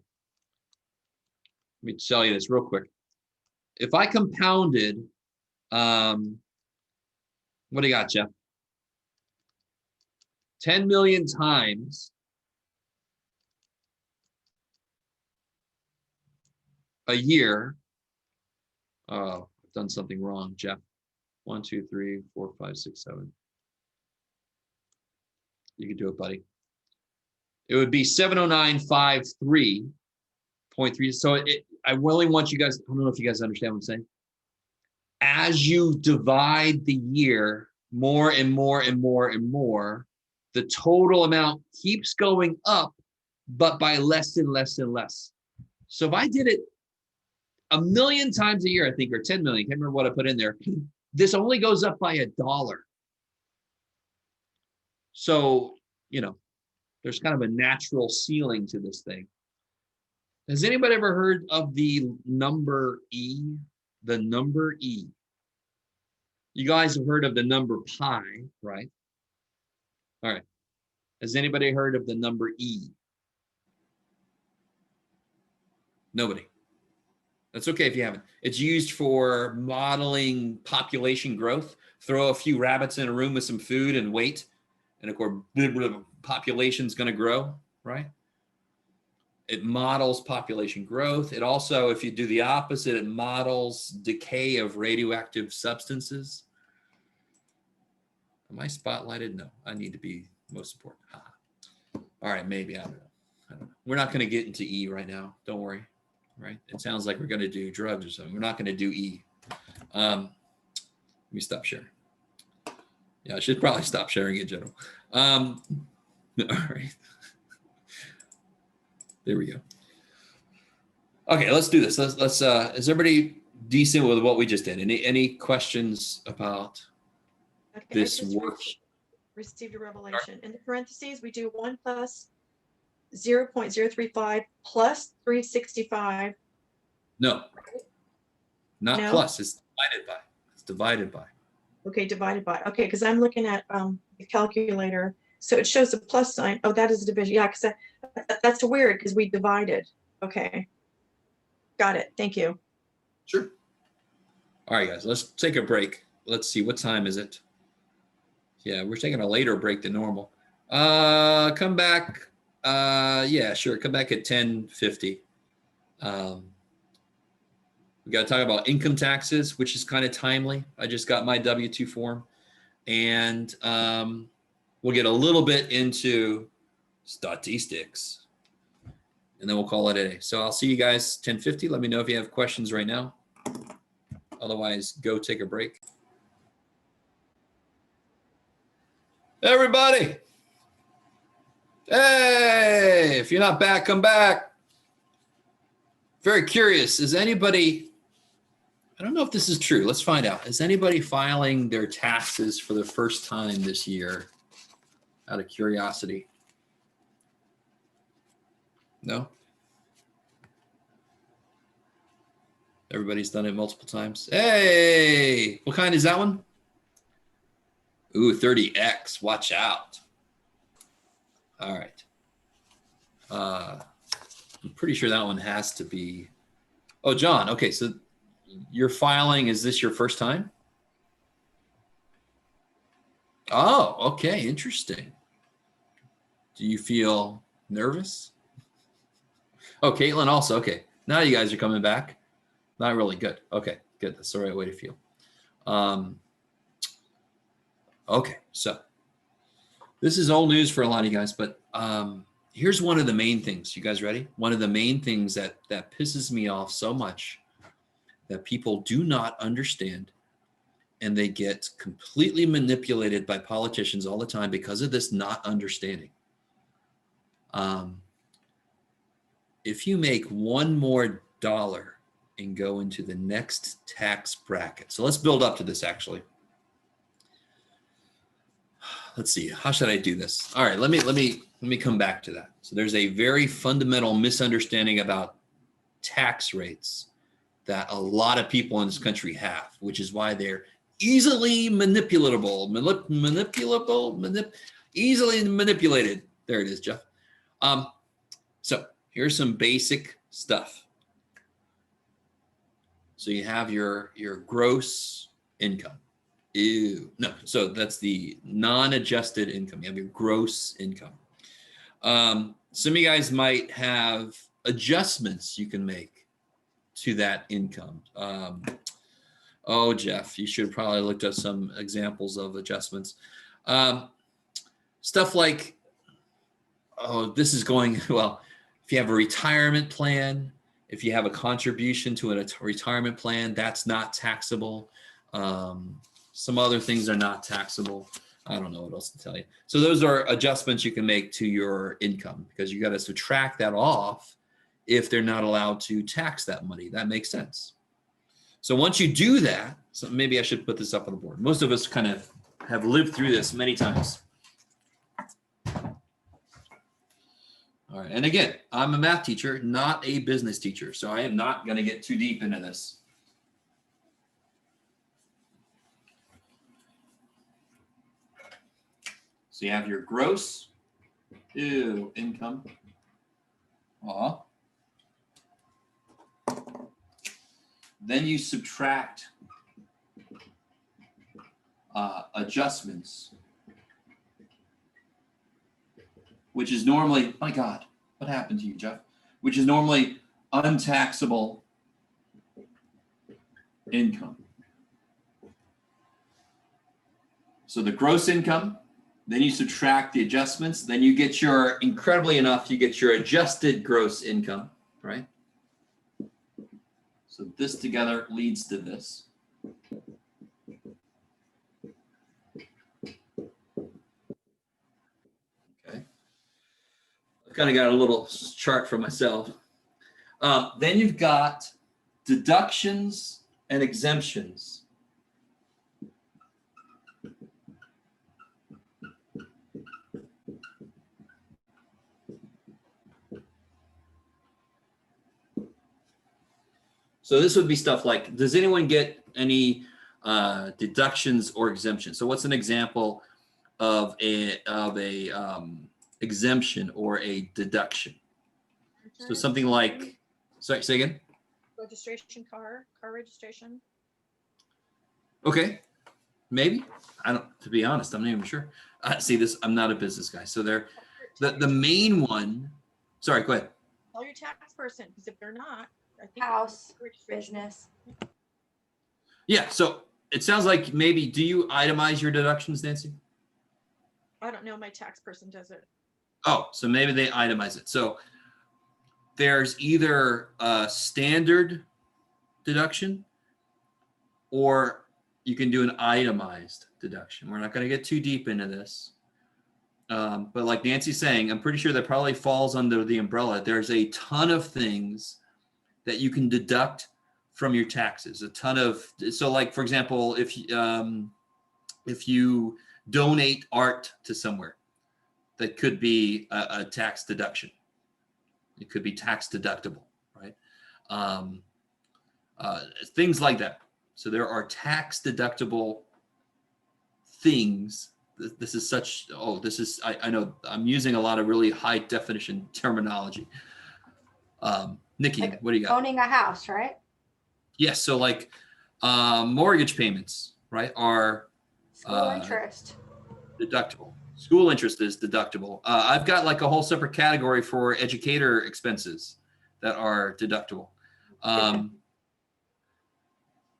Let me tell you this real quick. If I compounded, what do you got, Jeff? 10 million times a year. Oh, I've done something wrong, Jeff. 1, 2, 3, 4, 5, 6, 7. You can do it, buddy. It would be 70953 0.3. So I really want you guys, I don't know if you guys understand what I'm saying. As you divide the year more and more and more and more, the total amount keeps going up, but by less and less and less. So if I did it 1 million times a year, I think, or 10 million, can't remember what I put in there, this only goes up by $1. So, you know, there's kind of a natural ceiling to this thing. Has anybody ever heard of the number E? The number E. You guys have heard of the number pi, right? All right. Has anybody heard of the number E? Nobody. That's okay if you haven't. It's used for modeling population growth. Throw a few rabbits in a room with some food and wait, and of course, population's going to grow, right? It models population growth. It also, if you do the opposite, it models decay of radioactive substances. Am I spotlighted? No, I need to be most important. All right, maybe, I don't know. We're not going to get into E right now. Don't worry, right? It sounds like we're going to do drugs or something. We're not going to do E. Let me stop sharing. Yeah, I should probably stop sharing in general. All right. There we go. Okay, let's do this. Let's is everybody decent with what we just did? Any questions about Okay, I this just work? received a revelation. In the parentheses, we do 1 plus 0.035 plus 365. No, not No? plus. It's divided by. It's divided by. Okay, divided by. Okay, because I'm looking at the calculator. So it shows a plus sign. Oh, that is a division. Yeah, because that's weird because we divided. Okay. Got it. Thank you. Sure. All right, guys, let's take a break. Let's see, what time is it? Yeah, we're taking a later break than normal. Come back. Yeah, sure. Come back at 10:50. We got to talk about income taxes, which is kind of timely. I just got my W-2 form, and we'll get a little bit into statistics, and then we'll call it a day. So I'll see you guys 10:50. Let me know if you have questions right now. Otherwise, go take a break. Everybody. Hey, if you're not back, come back. Very curious. Is anybody, I don't know if this is true. Let's find out. Is anybody filing their taxes for the first time this year out of curiosity? No? Everybody's done it multiple times. Hey, what kind is that one? Ooh, 30X. Watch out. All right. I'm pretty sure that one has to be. Oh, John. Okay, so you're filing. Is this your first time? Oh, okay. Interesting. Do you feel nervous? Oh, Caitlin also. Okay. Now you guys are coming back. Not really good. Okay, good. That's the right way to feel. Okay, so this is old news for a lot of you guys, but here's one of the main things. You guys ready? One of the main things that pisses me off so much that people do not understand, and they get completely manipulated by politicians all the time because of this not understanding. If you make $1 more and go into the next tax bracket. So let's build up to this actually. Let's see, how should I do this? All right, let me come back to that. So there's a very fundamental misunderstanding about tax rates that a lot of people in this country have, which is why they're easily manipulatable, easily manipulated. There it is, Jeff. So here's some basic stuff. So you have your gross income. Ew. No, so that's the non-adjusted income. You have your gross income. Some of you guys might have adjustments you can make to that income. Oh, Jeff, you should have probably looked at some examples of adjustments. Stuff like, oh, this is going, well, if you have a retirement plan, If you have a contribution to a retirement plan, that's not taxable. Some other things are not taxable. I don't know what else to tell you. So those are adjustments you can make to your income because you got to subtract that off if they're not allowed to tax that money. That makes sense. So once you do that, so maybe I should put this up on the board. Most of us kind of have lived through this many times. All right, and again, I'm a math teacher, not a business teacher, so I am not going to get too deep into this. So you have your gross income. Then you subtract adjustments, which is normally, my God, what happened to you, Jeff? Which is normally untaxable income. So the gross income, then you subtract the adjustments, then you get your, incredibly enough, you get your adjusted gross income, right? So this together leads to this. Okay. I kind of got a little chart for myself. Then you've got deductions and exemptions. So this would be stuff like, does anyone get any deductions or exemptions? So what's an example of a exemption or a deduction? So something like, sorry, say again? Registration, car registration. Okay, maybe. I don't, to be honest, I'm not even sure. See this, I'm not a business guy. So they're, the main one, sorry, go ahead. Tell your tax person, because if they're not, I think. House, registration. business. Yeah, so it sounds like maybe, do you itemize your deductions, Nancy? I don't know, my tax person does it. Oh, so maybe they itemize it. So there's either a standard deduction or you can do an itemized deduction. We're not going to get too deep into this. But like Nancy's saying, I'm pretty sure that probably falls under the umbrella. There's a ton of things that you can deduct from your taxes. A ton of, so like, for example, if you donate art to somewhere, that could be a tax deduction. It could be tax deductible, right? Things like that. So there are tax deductible things. This is such, I know I'm using a lot of really high definition terminology. Nikki, Like what do you got? Owning a house, right? Yes, so like mortgage payments, right, are School interest. deductible. School interest is deductible. I've got like a whole separate category for educator expenses that are deductible.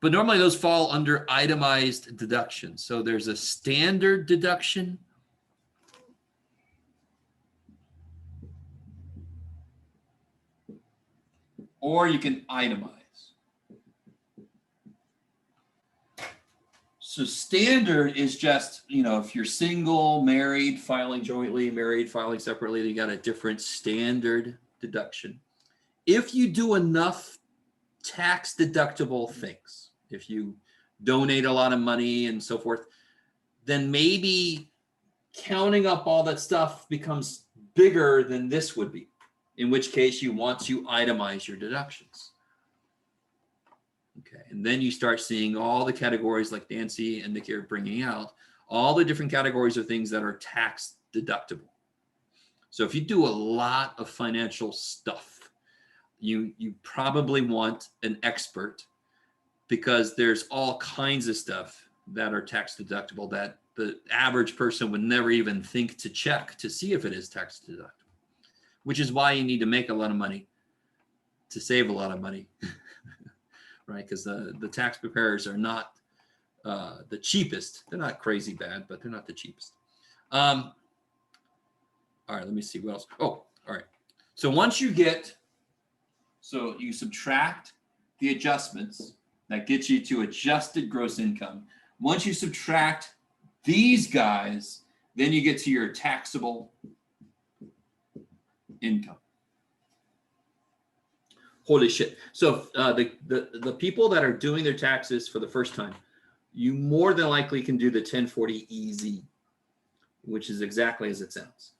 But normally those fall under itemized deductions. So there's a standard deduction. Or you can itemize. So standard is just, if you're single, married, filing jointly, married, filing separately, you got a different standard deduction. If you do enough tax deductible things, if you donate a lot of money and so forth, then maybe counting up all that stuff becomes bigger than this would be, in which case you want to itemize your deductions. Okay, and then you start seeing all the categories like Nancy and Nikki are bringing out, all the different categories of things that are tax deductible. So if you do a lot of financial stuff, you probably want an expert, because there's all kinds of stuff that are tax deductible that the average person would never even think to check to see if it is tax deductible, which is why you need to make a lot of money to save a lot of money, right? Because the tax preparers are not the cheapest. They're not crazy bad, but they're not the cheapest. All right, let me see what else. Oh, all right. So once you get So you subtract the adjustments, that gets you to adjusted gross income. Once you subtract these guys, then you get to your taxable income. Holy shit. So the people that are doing their taxes for the first time, you more than likely can do the 1040 easy, which is exactly as it sounds.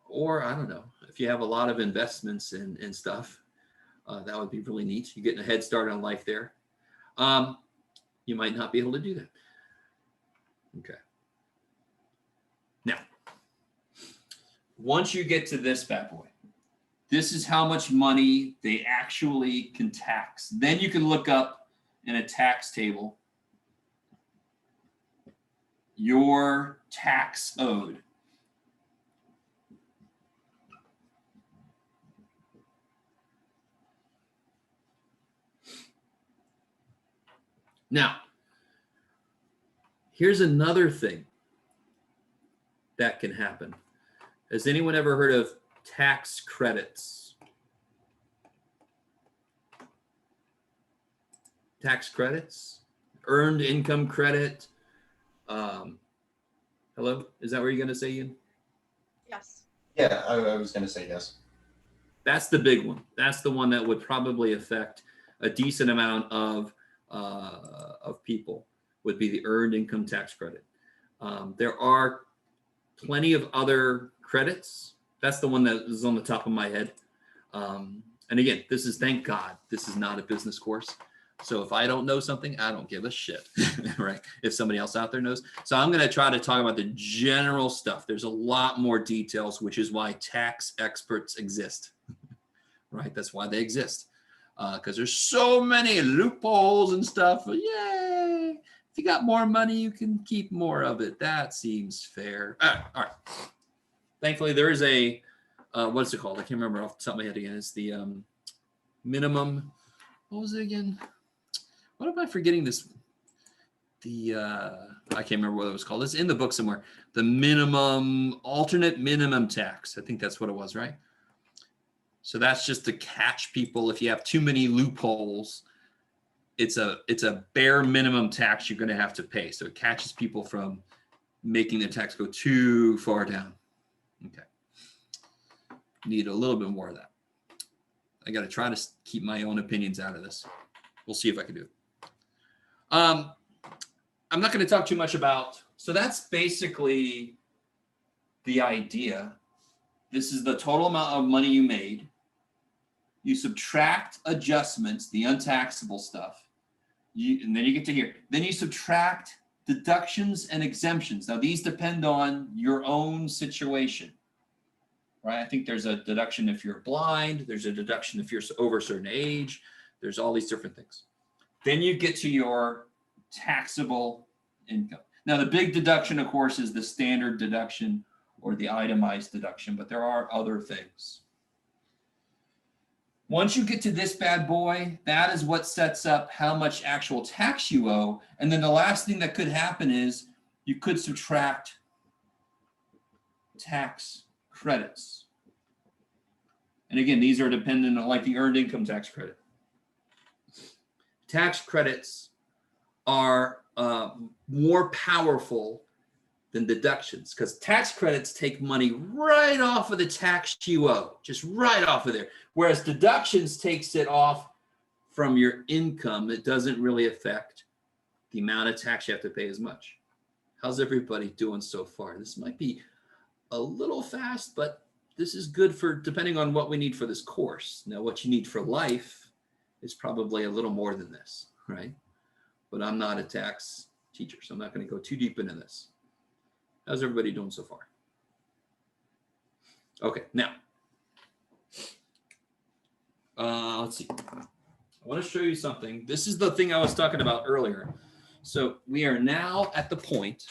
Or I don't know, if you have a lot of investments and stuff, that would be really neat. You're getting a head start on life there. You might not be able to do that. Okay. Now, once you get to this bad boy, this is how much money they actually can tax. Then you can look up in a tax table your tax owed. Now, here's another thing that can happen. Has anyone ever heard of tax credits? Tax credits? Earned income credit? Hello? Is that what you're going to say, Ian? Yes. Yeah, I was gonna say yes. That's the big one. That's the one that would probably affect a decent amount of people, would be the earned income tax credit. There are plenty of other credits. That's the one that is on the top of my head. And again, this is, thank God, this is not a business course. So if I don't know something, I don't give a shit, right? If somebody else out there knows. So I'm going to try to talk about the general stuff. There's a lot more details, which is why tax experts exist, right? That's why they exist. Because there's so many loopholes and stuff. Yay! If you got more money, you can keep more of it. That seems fair. All right. Thankfully, there is a, what's it called? I can't remember off the top of my head again. It's the minimum, what was it again? What am I forgetting this? I can't remember what it was called. It's in the book somewhere. The alternate minimum tax. I think that's what it was, right? So that's just to catch people. If you have too many loopholes, it's a bare minimum tax you're going to have to pay. So it catches people from making the tax go too far down. Okay. Need a little bit more of that. I got to try to keep my own opinions out of this. We'll see if I can do it. I'm not going to talk too much about, so that's basically the idea. This is the total amount of money you made. You subtract adjustments, the untaxable stuff, and then you get to here. Then you subtract deductions and exemptions. Now, these depend on your own situation, right? I think there's a deduction if you're blind. There's a deduction if you're over a certain age. There's all these different things. Then you get to your taxable income. Now, the big deduction, of course, is the standard deduction or the itemized deduction, but there are other things. Once you get to this bad boy, that is what sets up how much actual tax you owe. And then the last thing that could happen is you could subtract tax credits. And again, these are dependent on, like, the earned income tax credit. Tax credits are more powerful than deductions, because tax credits take money right off of the tax you owe, just right off of there. Whereas deductions takes it off from your income. It doesn't really affect the amount of tax you have to pay as much. How's everybody doing so far? This might be a little fast, but this is good for depending on what we need for this course. Now, what you need for life is probably a little more than this, right? But I'm not a tax teacher, so I'm not going to go too deep into this. How's everybody doing so far? Okay, now, let's see. I want to show you something. This is the thing I was talking about earlier. So we are now at the point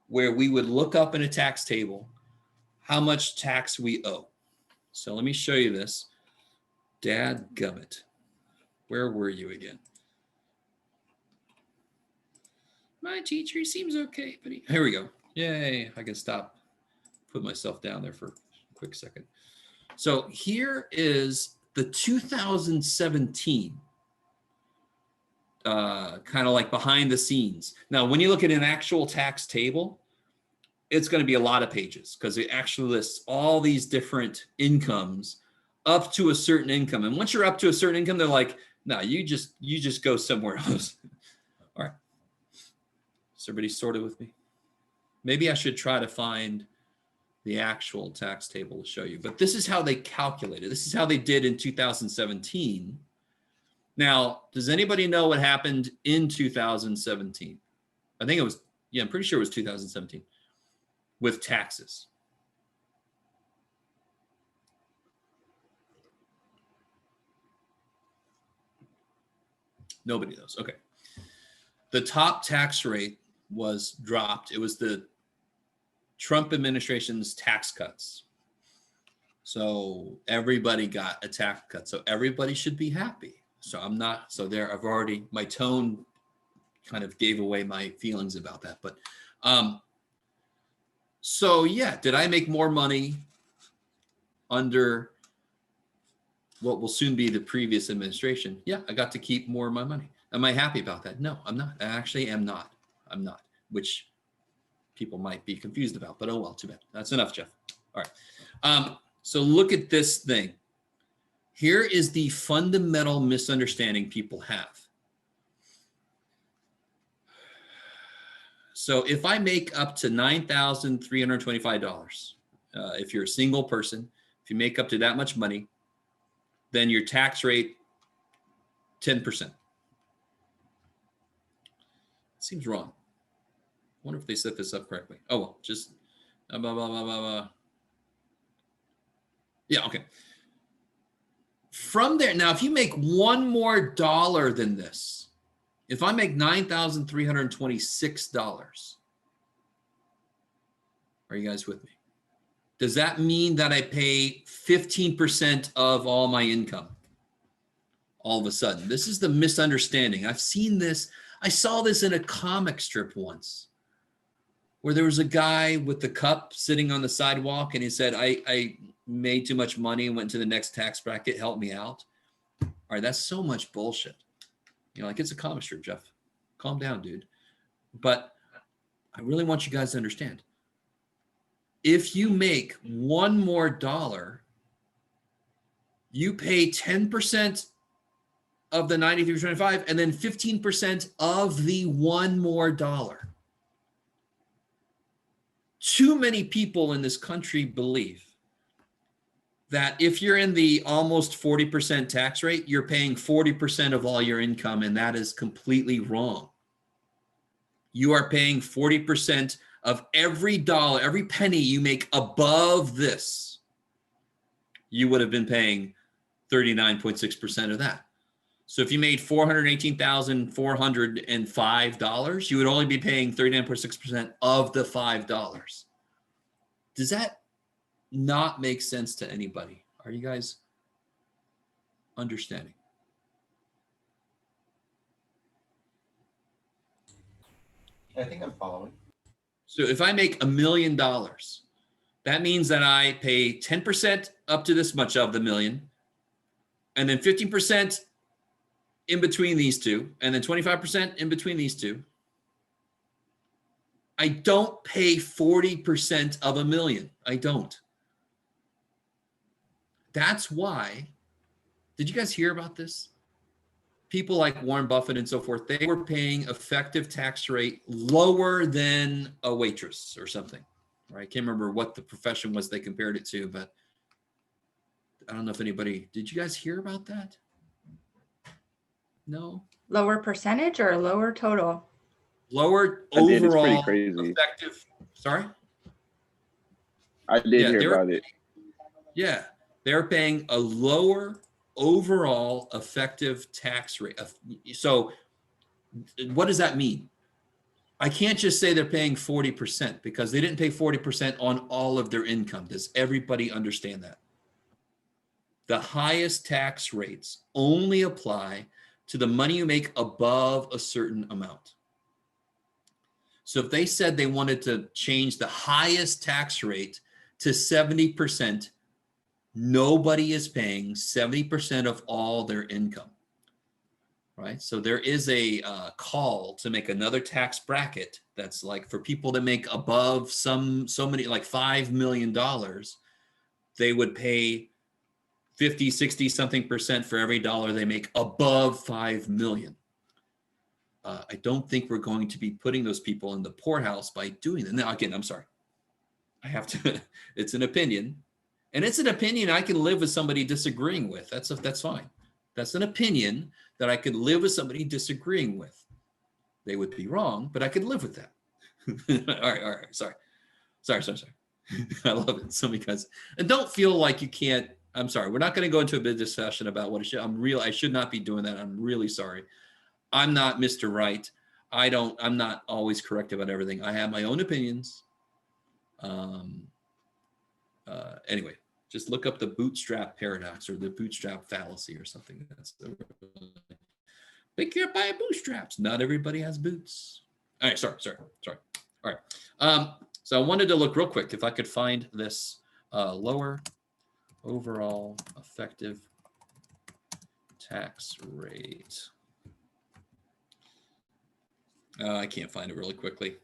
where we would look up in a tax table how much tax we owe. So let me show you this. Dadgummit. Where were you again? My teacher seems okay, but here we go. Yay, I can stop, put myself down there for a quick second. So here is the 2017 kind of like behind the scenes. Now, when you look at an actual tax table, it's going to be a lot of pages because it actually lists all these different incomes up to a certain income. And once you're up to a certain income, they're like, no, you just go somewhere else. All right. Is everybody sorted with me? Maybe I should try to find the actual tax table to show you, but this is how they calculated. This is how they did in 2017. Now, does anybody know what happened in 2017? I think it was, yeah, I'm pretty sure it was 2017 with taxes. Nobody knows. Okay. The top tax rate was dropped. It was the Trump administration's tax cuts. So everybody got a tax cut. So everybody should be happy. So I'm not, so there I've already, my tone kind of gave away my feelings about that. But so yeah, did I make more money under what will soon be the previous administration? Yeah, I got to keep more of my money. Am I happy about that? No, I'm not. I actually am not. I'm not, which people might be confused about, but oh well, too bad. That's enough, Jeff. All right. So look at this thing. Here is the fundamental misunderstanding people have. So if I make up to $9,325, if you're a single person, if you make up to that much money, then your tax rate, 10%. Seems wrong. I wonder if they set this up correctly. Oh, well, just blah, blah, blah, blah, blah. Yeah, okay. From there, now, if you make one more dollar than this, if I make $9,326, are you guys with me? Does that mean that I pay 15% of all my income all of a sudden? This is the misunderstanding. I've seen this. I saw this in a comic strip once where there was a guy with the cup sitting on the sidewalk and he said, I made too much money and went to the next tax bracket, help me out. All right, that's so much bullshit. You know, like it's a comic strip, Jeff. Calm down, dude. But I really want you guys to understand. If you make one more dollar, you pay 10% of the 93.25 and then 15% of the one more dollar. Too many people in this country believe that if you're in the almost 40% tax rate, you're paying 40% of all your income, and that is completely wrong. You are paying 40% of every dollar, every penny you make above this. You would have been paying 39.6% of that. So if you made $418,405, you would only be paying 39.6% of the $5. Does that not make sense to anybody? Are you guys understanding? I think I'm following. So if I make $1 million, that means that I pay 10% up to this much of the million, and then 15% in between these two, and then 25% in between these two. I don't pay 40% of $1 million. I don't. That's why, did you guys hear about this? People like Warren Buffett and so forth, they were paying effective tax rate lower than a waitress or something, right? I can't remember what the profession was they compared it to, but I don't know if anybody, did you guys hear about that? No? Lower percentage or lower total? Lower I did. It's overall pretty crazy. effective, sorry? I did Yeah, hear about it. Yeah, they're paying a lower overall effective tax rate. So what does that mean? I can't just say they're paying 40% because they didn't pay 40% on all of their income. Does everybody understand that? The highest tax rates only apply to the money you make above a certain amount. So if they said they wanted to change the highest tax rate to 70%, nobody is paying 70% of all their income, right? So there is a call to make another tax bracket that's like for people that make above so many, like $5 million, they would pay 50, 60 something percent for every dollar they make above 5 million. I don't think we're going to be putting those people in the poorhouse by doing that. Now, again, I'm sorry. I have to, it's an opinion. And it's an opinion I can live with somebody disagreeing with. That's fine. That's an opinion that I could live with somebody disagreeing with. They would be wrong, but I could live with that. All right. Sorry. I love it. So because, and don't feel like you can't, I'm sorry. We're not going to go into a big discussion about what it should, I should not be doing that. I'm really sorry. I'm not Mr. Right. I'm not always correct about everything. I have my own opinions. Anyway, just look up the bootstrap paradox or the bootstrap fallacy or something. That's pick you up by bootstraps. Not everybody has boots. All right, sorry. All right. So I wanted to look real quick if I could find this lower overall effective tax rate. I can't find it really quickly.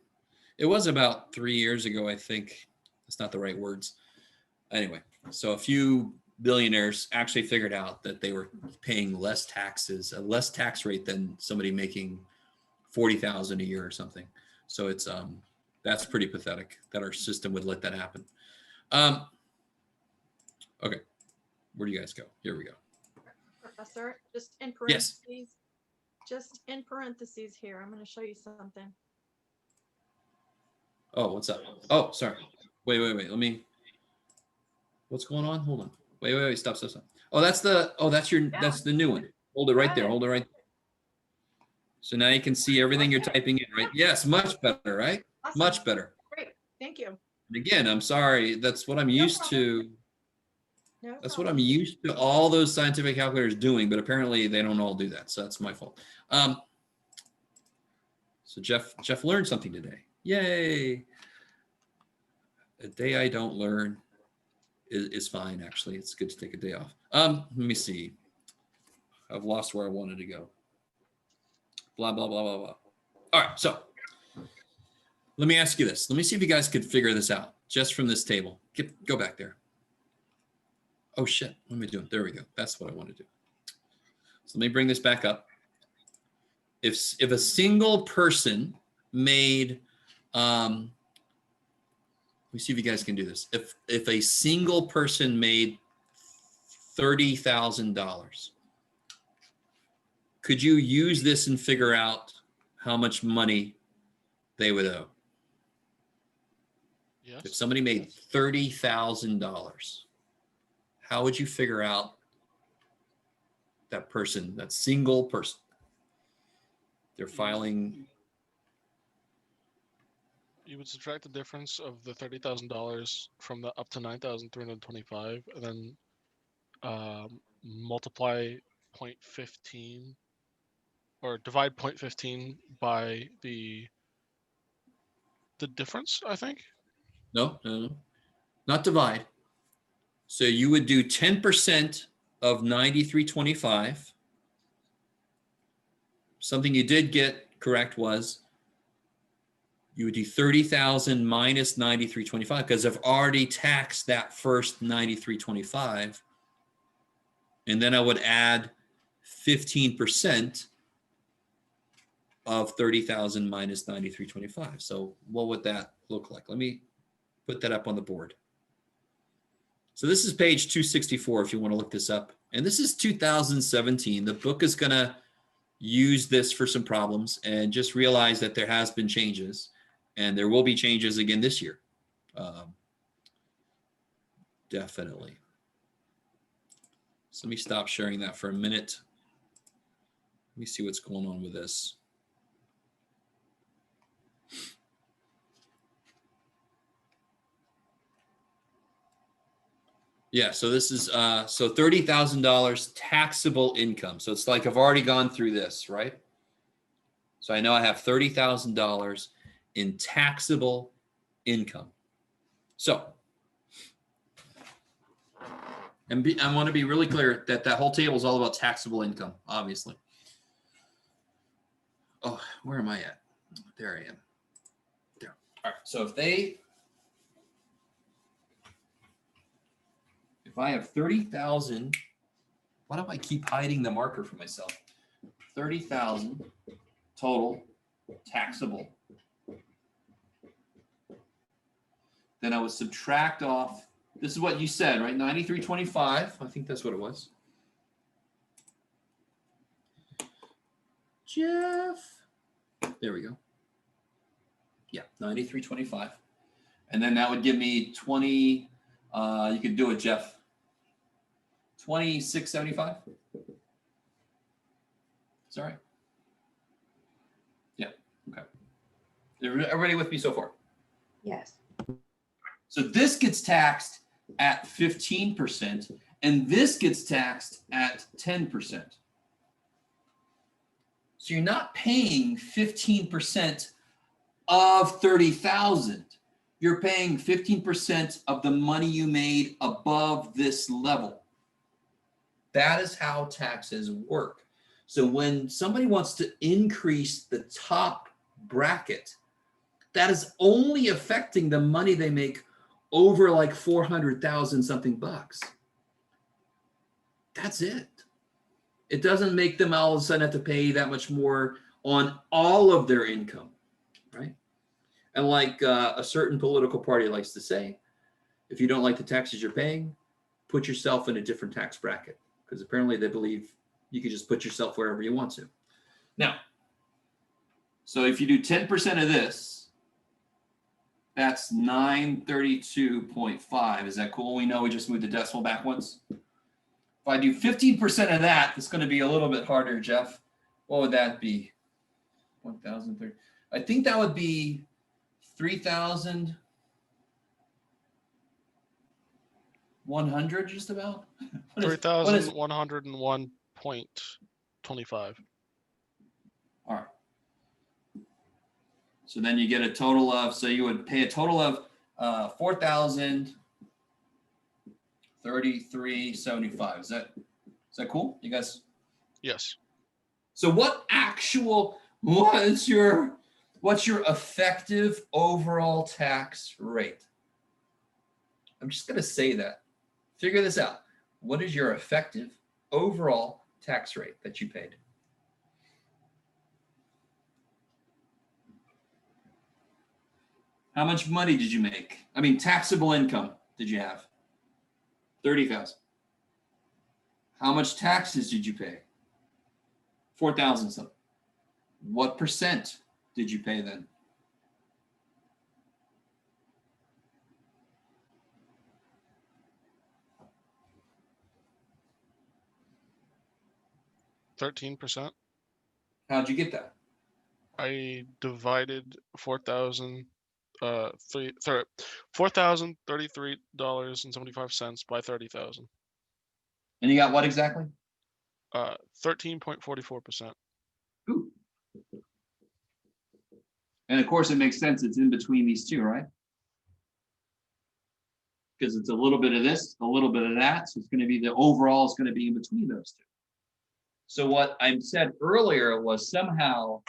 It was about 3 years ago, I think. That's not the right words. Anyway, so a few billionaires actually figured out that they were paying less taxes, a less tax rate than somebody making 40,000 a year or something. So it's that's pretty pathetic that our system would let that happen. Okay, where do you guys go? Here we go. Professor, just in Yes. parentheses. Just in parentheses here, I'm going to show you something. Oh, what's up? Oh, sorry. Wait. Let me. What's going on? Hold on. Wait. Stop. Oh, that's the new one. Hold it right there. Hold it right there. So now you can see everything you're typing in, right? Yes, much better, right? Awesome. Much better. Great. Thank you. And again, I'm sorry. That's what I'm used to. No That's what problem. I'm used to all those scientific calculators doing, but apparently they don't all do that. So that's my fault. So Jeff learned something today. Yay. A day I don't learn is fine, actually. It's good to take a day off. Let me see. I've lost where I wanted to go. Blah, blah, blah, blah, blah. All right, so let me ask you this. Let me see if you guys could figure this out just from this table. Go back there. Oh, shit. What am I doing? There we go. That's what I want to do. So let me bring this back up. If a single person made, let me see if you guys can do this. If a single person made $30,000, could you use this and figure out how much money they would owe? Yes. If somebody made $30,000, how would you figure out that person, that single person? They're filing. You would subtract the difference of the $30,000 from the up to 9,325, and then multiply 0.15 or divide 0.15 by the difference, I think. No, not divide. So you would do 10% of 9325. Something you did get correct was you would do 30,000 minus 9325 because I've already taxed that first 9325. And then I would add 15% of 30,000 minus 9325. So what would that look like? Let me put that up on the board. So this is page 264 if you want to look this up. And this is 2017. The book is going to use this for some problems, and just realize that there has been changes, and there will be changes again this year. Definitely. So let me stop sharing that for a minute. Let me see what's going on with this. Yeah, so this is so $30,000 taxable income. So it's like I've already gone through this, right? So I know I have $30,000 in taxable income. So And I want to be really clear that that whole table is all about taxable income, obviously. Oh, where am I at? There I am. There. All right. So if I have 30,000, why do I keep hiding the marker for myself? 30,000 total taxable. Then I would subtract off, this is what you said, right? 9325. I think that's what it was. Jeff. There we go. Yeah, 9325. And then that would give me 20. You could do it, Jeff. 2675. Is that right? Yeah. Okay. Everybody with me so far? Yes. So this gets taxed at 15%, and this gets taxed at 10%. So you're not paying 15% of 30,000. You're paying 15% of the money you made above this level. That is how taxes work. So when somebody wants to increase the top bracket, that is only affecting the money they make over like 400,000 something bucks. That's it. It doesn't make them all of a sudden have to pay that much more on all of their income, right? And like a certain political party likes to say, if you don't like the taxes you're paying, put yourself in a different tax bracket, because apparently they believe you can just put yourself wherever you want to. Now, so if you do 10% of this, that's 932.5. Is that cool? We know we just moved the decimal back once. If I do 15% of that, it's going to be a little bit harder, Jeff. What would that be? 1,030. I think that would be 3,100 just about. 3,101.25. All right. So then you get a total of, so you would pay a total of 4,033.75. Is that cool? You guys? Yes. So what's your effective overall tax rate? I'm just going to say that. Figure this out. What is your effective overall tax rate that you paid? How much money did you make? I mean, taxable income did you have? 30,000. How much taxes did you pay? 4,000 something. What percent did you pay then? %. How'd you get that? I divided $4,033.75 by 30,000. And you got what exactly? 13.44%. Ooh. And of course, it makes sense. It's in between these two, right? Because it's a little bit of this, a little bit of that. So it's going to be the overall is going to be in between those two. So what I said earlier was somehow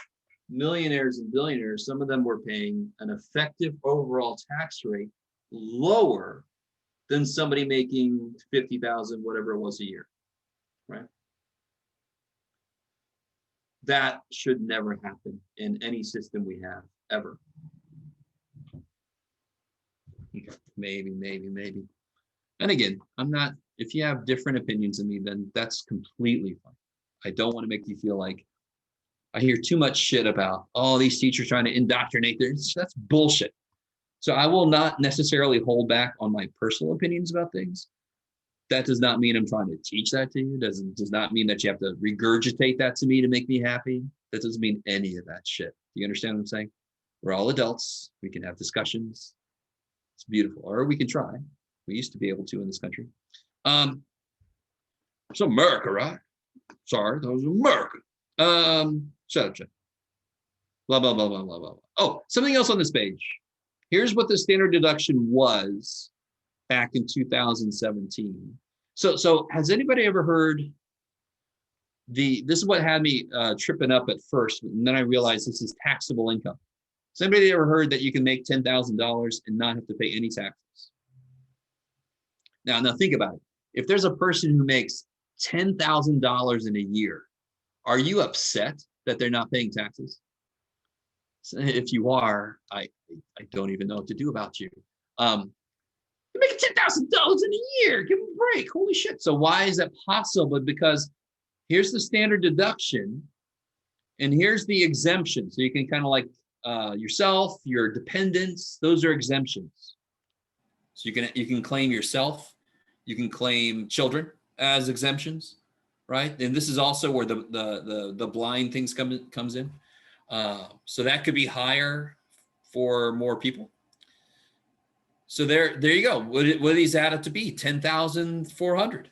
millionaires and billionaires, some of them were paying an effective overall tax rate lower than somebody making 50,000, whatever it was a year, right? That should never happen in any system we have ever. Okay, maybe. And again, if you have different opinions than me, then that's completely fine. I don't want to make you feel like I hear too much shit about all these teachers trying to indoctrinate. That's bullshit. So I will not necessarily hold back on my personal opinions about things. That does not mean I'm trying to teach that to you. Does not mean that you have to regurgitate that to me to make me happy. That doesn't mean any of that shit. Do you understand what I'm saying? We're all adults. We can have discussions. It's beautiful. Or we can try. We used to be able to in this country. It's America, right? Sorry, that was America. Shut up, Jeff. Blah, blah, blah, blah, blah, blah. Oh, something else on this page. Here's what the standard deduction was back in 2017. So has anybody ever heard this is what had me tripping up at first, and then I realized this is taxable income. Has anybody ever heard that you can make $10,000 and not have to pay any taxes? Now think about it. If there's a person who makes $10,000 in a year, are you upset that they're not paying taxes? So if you are, I don't even know what to do about you. You're making $10,000 in a year. Give them a break. Holy shit. So why is that possible? Because here's the standard deduction, and here's the exemption. So you can kind of like yourself, your dependents, those are exemptions. So you can claim yourself, you can claim children as exemptions, right? And this is also where the blind things comes in. So that could be higher for more people. So there you go. What do these add up to be? 10,400.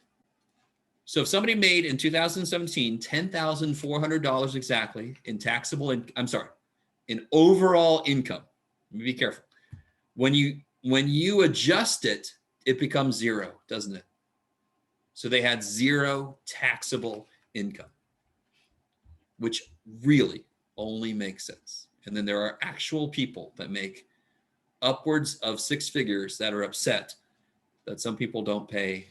So if somebody made in 2017 $10,400 exactly in taxable, in overall income, let me be careful. When you adjust it, it becomes zero, doesn't it? So they had zero taxable income, which really only makes sense. And then there are actual people that make upwards of six figures that are upset that some people don't pay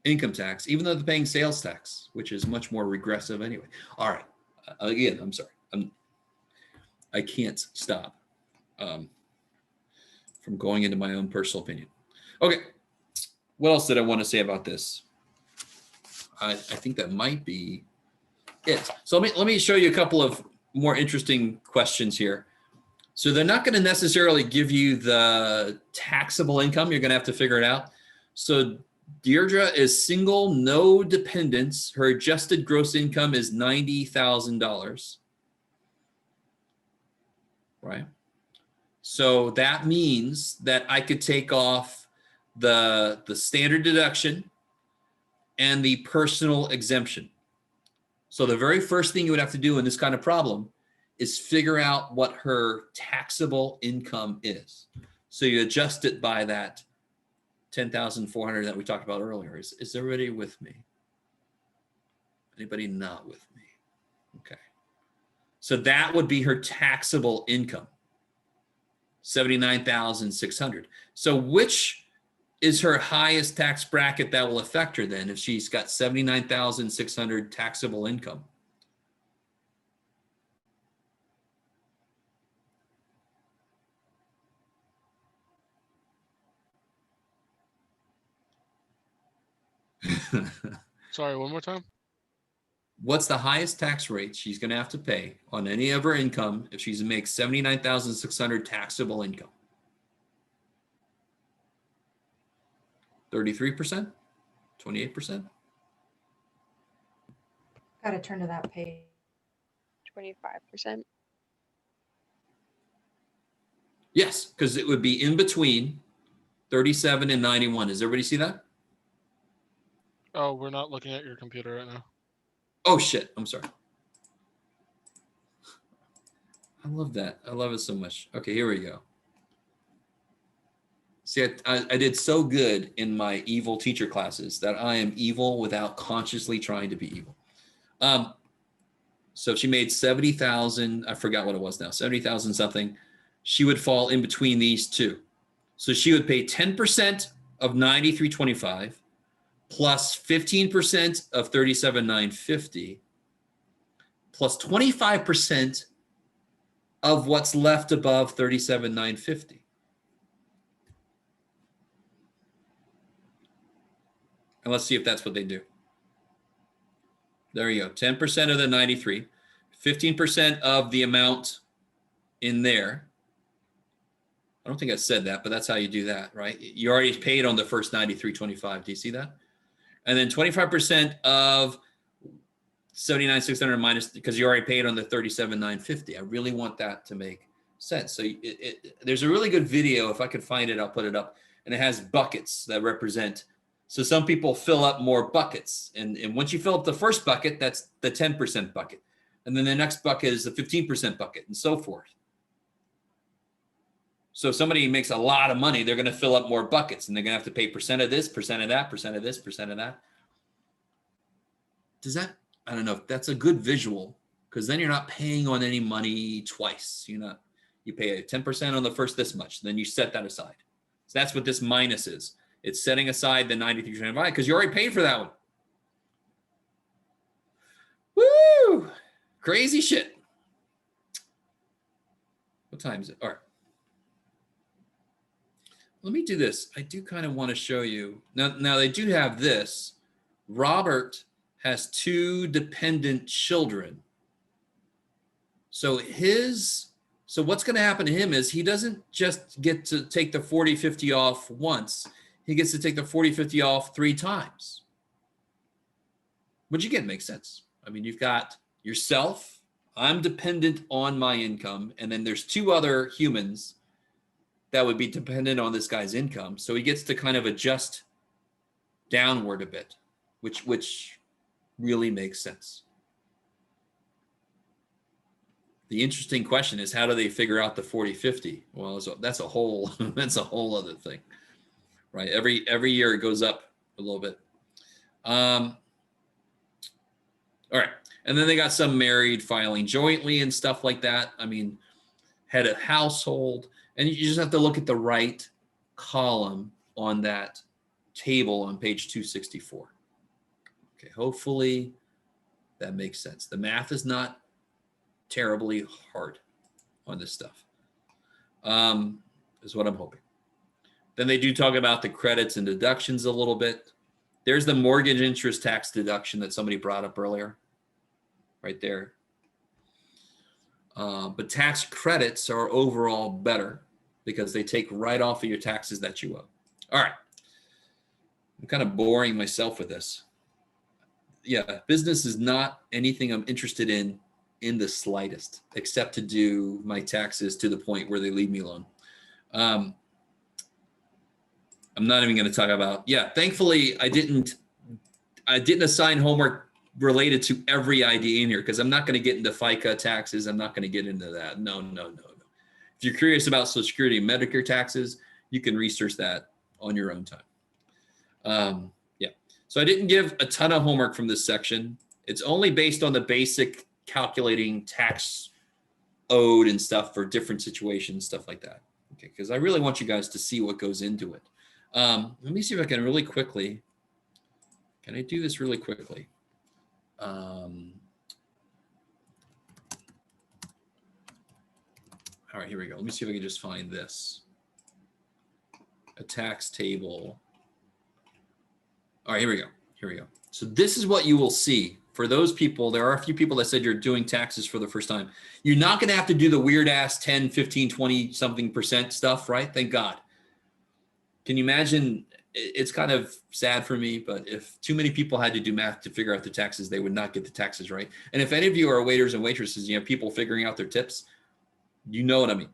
income tax, even though they're paying sales tax, which is much more regressive anyway. All right. Again, I'm sorry. I can't stop from going into my own personal opinion. Okay. What else did I want to say about this? I think that might be it. So let me show you a couple of more interesting questions here. So they're not going to necessarily give you the taxable income. You're going to have to figure it out. So Deirdre is single, no dependents. Her adjusted gross income is $90,000. Right? So that means that I could take off the standard deduction and the personal exemption. So the very first thing you would have to do in this kind of problem is figure out what her taxable income is. So you adjust it by that 10,400 that we talked about earlier. Is everybody with me? Anybody not with me? Okay. So that would be her taxable income, 79,600. So which is her highest tax bracket that will affect her then if she's got 79,600 taxable income? Sorry, one more time. What's the highest tax rate she's going to have to pay on any of her income if she makes 79,600 taxable income? 33%? 28%? Gotta turn to that page. 25%. Yes, because it would be in between 37 and 91. Does everybody see that? Oh, we're not looking at your computer right now. Oh, shit. I'm sorry. I love that. I love it so much. Okay, here we go. See, I did so good in my evil teacher classes that I am evil without consciously trying to be evil. So if she made 70,000, I forgot what it was now, 70,000 something, she would fall in between these two. So she would pay 10% of 9325 plus 15% of 37,950 plus 25% of what's left above 37,950. And let's see if that's what they do. There you go. 10% of the 93, 15% of the amount in there. I don't think I said that, but that's how you do that, right? You already paid on the first 93.25. Do you see that? And then 25% of 79,600 minus, because you already paid on the 37,950. I really want that to make sense. So there's a really good video. If I could find it, I'll put it up. And it has buckets that represent. So some people fill up more buckets. And once you fill up the first bucket, that's the 10% bucket. And then the next bucket is the 15% bucket and so forth. So if somebody makes a lot of money, they're going to fill up more buckets and they're going to have to pay percent of this, percent of that, percent of this, percent of that. Does that, I don't know if that's a good visual, because then you're not paying on any money twice. You pay 10% on the first this much, then you set that aside. So that's what this minus is. It's setting aside the 93.25 because you already paid for that one. Woo! Crazy shit. What time is it? All right. Let me do this. I do kind of want to show you. Now they do have this. Robert has 2 dependent children. So what's going to happen to him is he doesn't just get to take the 40/50 off once. He gets to take the 40/50 off 3 times. Which again makes sense. I mean, you've got yourself, I'm dependent on my income, and then there's 2 other humans that would be dependent on this guy's income. So he gets to kind of adjust downward a bit, which really makes sense. The interesting question is, how do they figure out the 40/50? Well, that's a whole other thing, right? Every year it goes up a little bit. All right. And then they got some married filing jointly and stuff like that. I mean, head of household. And you just have to look at the right column on that table on page 264. Okay, hopefully that makes sense. The math is not terribly hard on this stuff, is what I'm hoping. Then they do talk about the credits and deductions a little bit. There's the mortgage interest tax deduction that somebody brought up earlier, right there. But tax credits are overall better because they take right off of your taxes that you owe. All right. I'm kind of boring myself with this. Yeah, business is not anything I'm interested in the slightest, except to do my taxes to the point where they leave me alone. I'm not even going to talk about, thankfully I didn't assign homework related to every ID in here because I'm not going to get into FICA taxes. I'm not going to get into that. No. If you're curious about Social Security and Medicare taxes, you can research that on your own time. So I didn't give a ton of homework from this section. It's only based on the basic calculating tax owed and stuff for different situations, stuff like that. Okay, because I really want you guys to see what goes into it. Let me see if I can really quickly. Can I do this really quickly? All right, here we go. Let me see if I can just find this. A tax table. All right, here we go. So this is what you will see. For those people, there are a few people that said you're doing taxes for the first time. You're not going to have to do the weird ass 10, 15, 20 something % stuff, right? Thank God. Can you imagine? It's kind of sad for me, but if too many people had to do math to figure out the taxes, they would not get the taxes right. And if any of you are waiters and waitresses, you have people figuring out their tips, you know what I mean.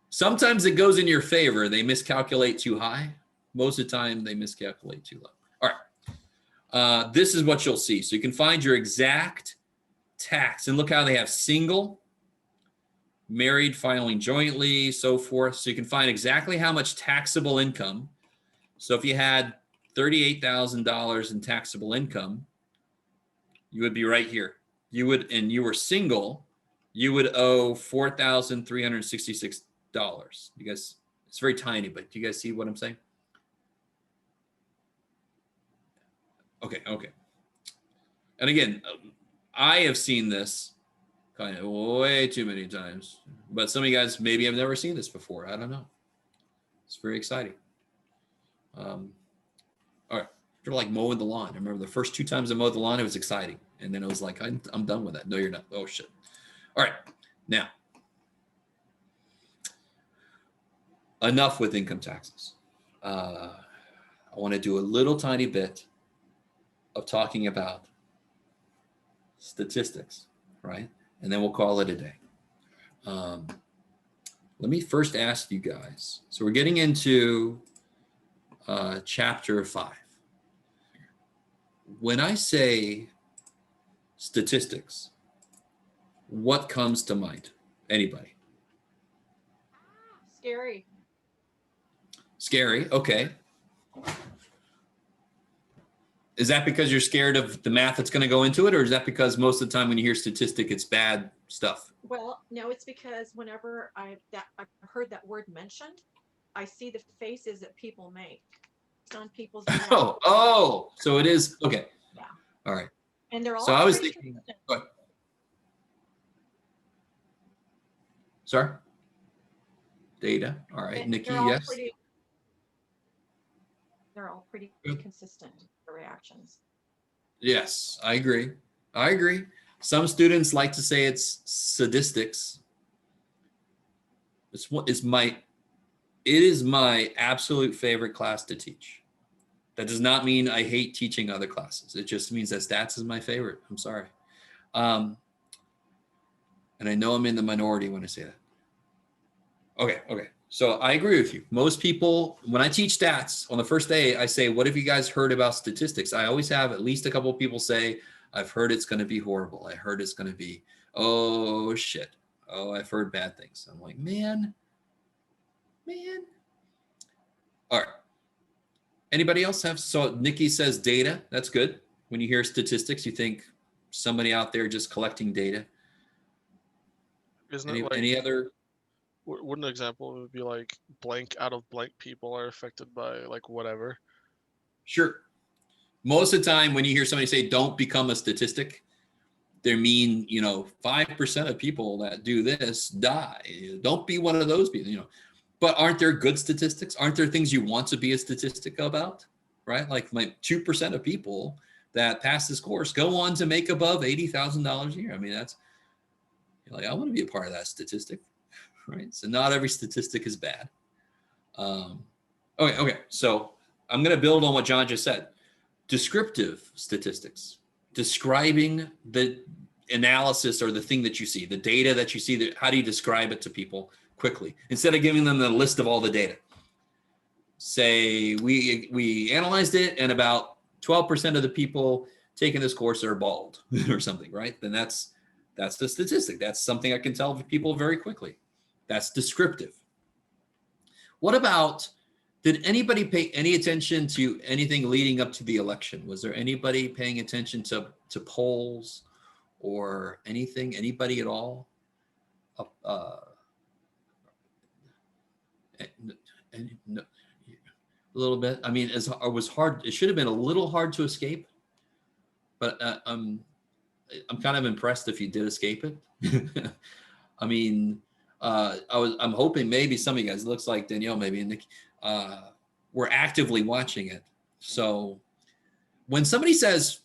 Sometimes it goes in your favor. They miscalculate too high. Most of the time, they miscalculate too low. All right. This is what you'll see. So you can find your exact tax. And look how they have single, married, filing jointly, so forth. So you can find exactly how much taxable income. So if you had $38,000 in taxable income, you would be right here. And you were single, you would owe $4,366. You guys, it's very tiny, but do you guys see what I'm saying? Okay. And again, I have seen this kind of way too many times, but some of you guys maybe have never seen this before. I don't know. It's very exciting. All right. You're like mowing the lawn. I remember the first 2 times I mowed the lawn, it was exciting. And then it was like, I'm done with that. No, you're not. Oh, shit. All right. Now, enough with income taxes. I want to do a little tiny bit of talking about statistics, right? And then we'll call it a day. Let me first ask you guys. So we're getting into chapter 5. When I say statistics, what comes to mind? Anybody? Scary. Scary. Okay. Is that because you're scared of the math that's going to go into it, or is that because most of the time when you hear statistic, it's bad stuff? Well, no, it's because whenever I've heard that word mentioned, I see the faces that people make on people's Oh, so it is. Okay. Yeah. All right. and they're all So I was pretty thinking, consistent. go ahead. Sorry? Data. All right. Nikki, They're all yes. they're all pretty Good. consistent, the reactions. Yes, I agree. I agree. Some students like to say it's sadistics. It is my absolute favorite class to teach. That does not mean I hate teaching other classes. It just means that stats is my favorite. I'm sorry. And I know I'm in the minority when I say that. Okay. So I agree with you. Most people, when I teach stats on the first day, I say, what have you guys heard about statistics? I always have at least a couple of people say, I've heard it's going to be horrible. I heard it's going to be, oh shit. Oh, I've heard bad things. I'm like, man. All right. Anybody else have? So Nikki says data. That's good. When you hear statistics, you think somebody out there just collecting data. Isn't it like Any other? Wouldn't an example would be like blank out of blank people are affected by like whatever? Sure. Most of the time when you hear somebody say, don't become a statistic, they mean, 5% of people that do this die. Don't be one of those people, But aren't there good statistics? Aren't there things you want to be a statistic about, right? Like 2% of people that pass this course go on to make above $80,000 a year. I mean, that's like, I want to be a part of that statistic, right? So not every statistic is bad. Okay. So I'm going to build on what John just said. Descriptive statistics, describing the analysis or the thing that you see, the data that you see, how do you describe it to people quickly instead of giving them the list of all the data? Say we analyzed it and about 12% of the people taking this course are bald or something, right? Then that's the statistic. That's something I can tell people very quickly. That's descriptive. What about, did anybody pay any attention to anything leading up to the election? Was there anybody paying attention to polls or anything, anybody at all? A little bit. I mean, it was hard. It should have been a little hard to escape, but I'm kind of impressed if you did escape it. I mean, I'm hoping maybe some of you guys, it looks like Danielle, maybe, and Nick, we're actively watching it. So when somebody says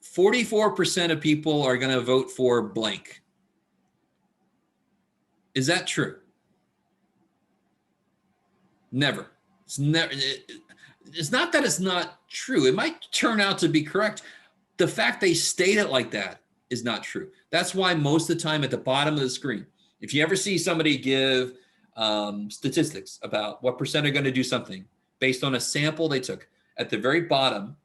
44% of people are going to vote for blank, is that true? Never. It's never. It's not that it's not true. It might turn out to be correct. The fact they state it like that is not true. That's why most of the time at the bottom of the screen, if you ever see somebody give statistics about what percent are going to do something based on a sample they took, at the very bottom,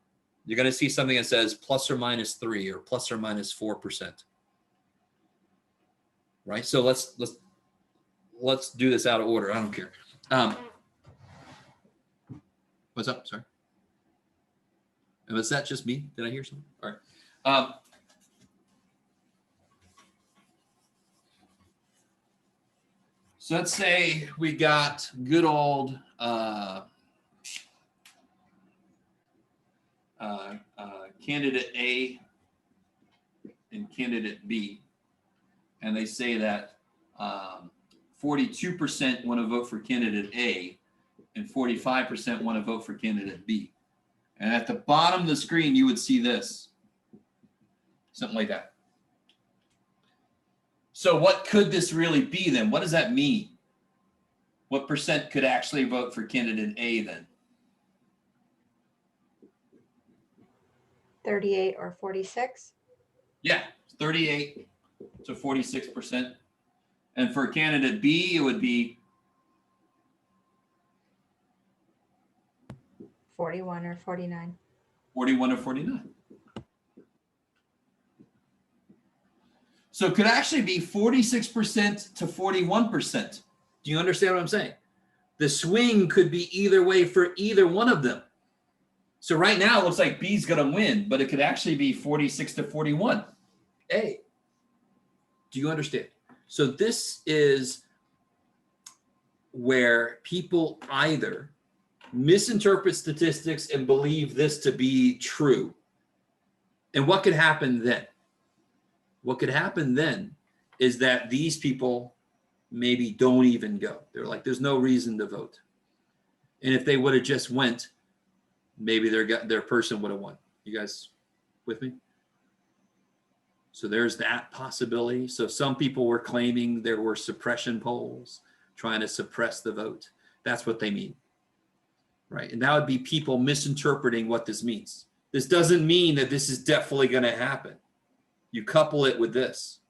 you're going to see something that says plus or minus 3 or plus or minus 4%. Right? So let's do this out of order. I don't care. What's up? Sorry. And was that just me? Did I hear something? All right. So let's say we got good old candidate A and candidate B, and they say that 42% want to vote for candidate A and 45% want to vote for candidate B. And at the bottom of the screen, you would see this, something like that. So what could this really be then? What does that mean? What percent could actually vote for candidate A then? 38 or 46? Yeah, 38 to 46%. And for candidate B, it would be 41 or 49. 41 or 49. So it could actually be 46% to 41%. Do you understand what I'm saying? The swing could be either way for either one of them. So right now it looks like B's going to win, but it could actually be 46 to 41. A. Do you understand? So this is where people either misinterpret statistics and believe this to be true. And what could happen then? What could happen then is that these people maybe don't even go. They're like, there's no reason to vote. And if they would have just went, maybe their person would have won. You guys with me? So there's that possibility. So some people were claiming there were suppression polls trying to suppress the vote. That's what they mean, right? And that would be people misinterpreting what this means. This doesn't mean that this is definitely going to happen. You couple it with this.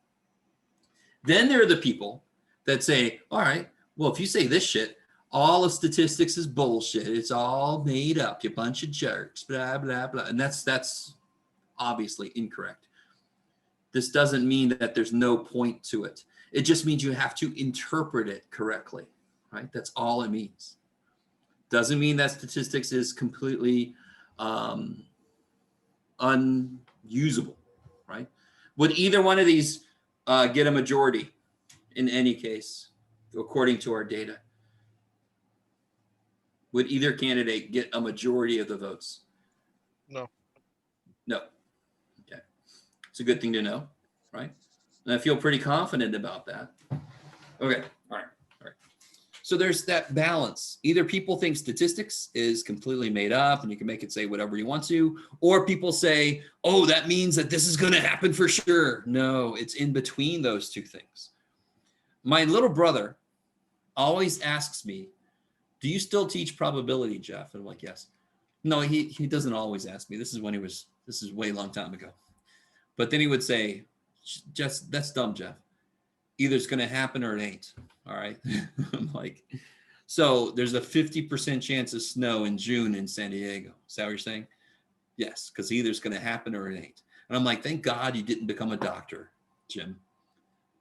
Then there are the people that say, all right, well, if you say this shit, all of statistics is bullshit. It's all made up. You bunch of jerks, blah, blah, blah. And that's obviously incorrect. This doesn't mean that there's no point to it. It just means you have to interpret it correctly, right? That's all it means. Doesn't mean that statistics is completely unusable, right? Would either one of these get a majority in any case, according to our data? Would either candidate get a majority of the votes? No. No. Okay. It's a good thing to know, right? And I feel pretty confident about that. Okay. All right. So there's that balance. Either people think statistics is completely made up and you can make it say whatever you want to, or people say, oh, that means that this is going to happen for sure. No, it's in between those two things. My little brother always asks me, do you still teach probability, Jeff? And I'm like, yes. No, he doesn't always ask me. This is way long time ago. But then he would say, just that's dumb, Jeff. Either it's going to happen or it ain't. All right. I'm like, so there's a 50% chance of snow in June in San Diego. Is that what you're saying? Yes, because either it's going to happen or it ain't. And I'm like, thank God you didn't become a doctor, Jim.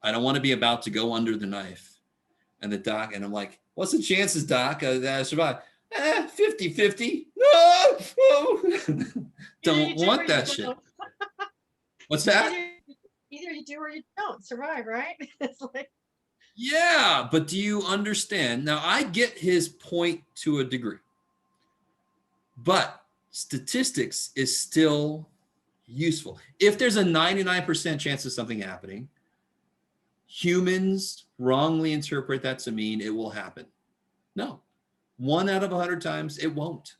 I don't want to be about to go under the knife. And the doc, and I'm like, what's the chances, doc, that I survive? 50-50. No. Don't want that shit. What's that? Either you do or you don't survive, right? It's like, yeah, but do you understand? Now, I get his point to a degree, but statistics is still useful. If there's a 99% chance of something happening, humans wrongly interpret that to mean it will happen. No, 1 out of 100 times it won't.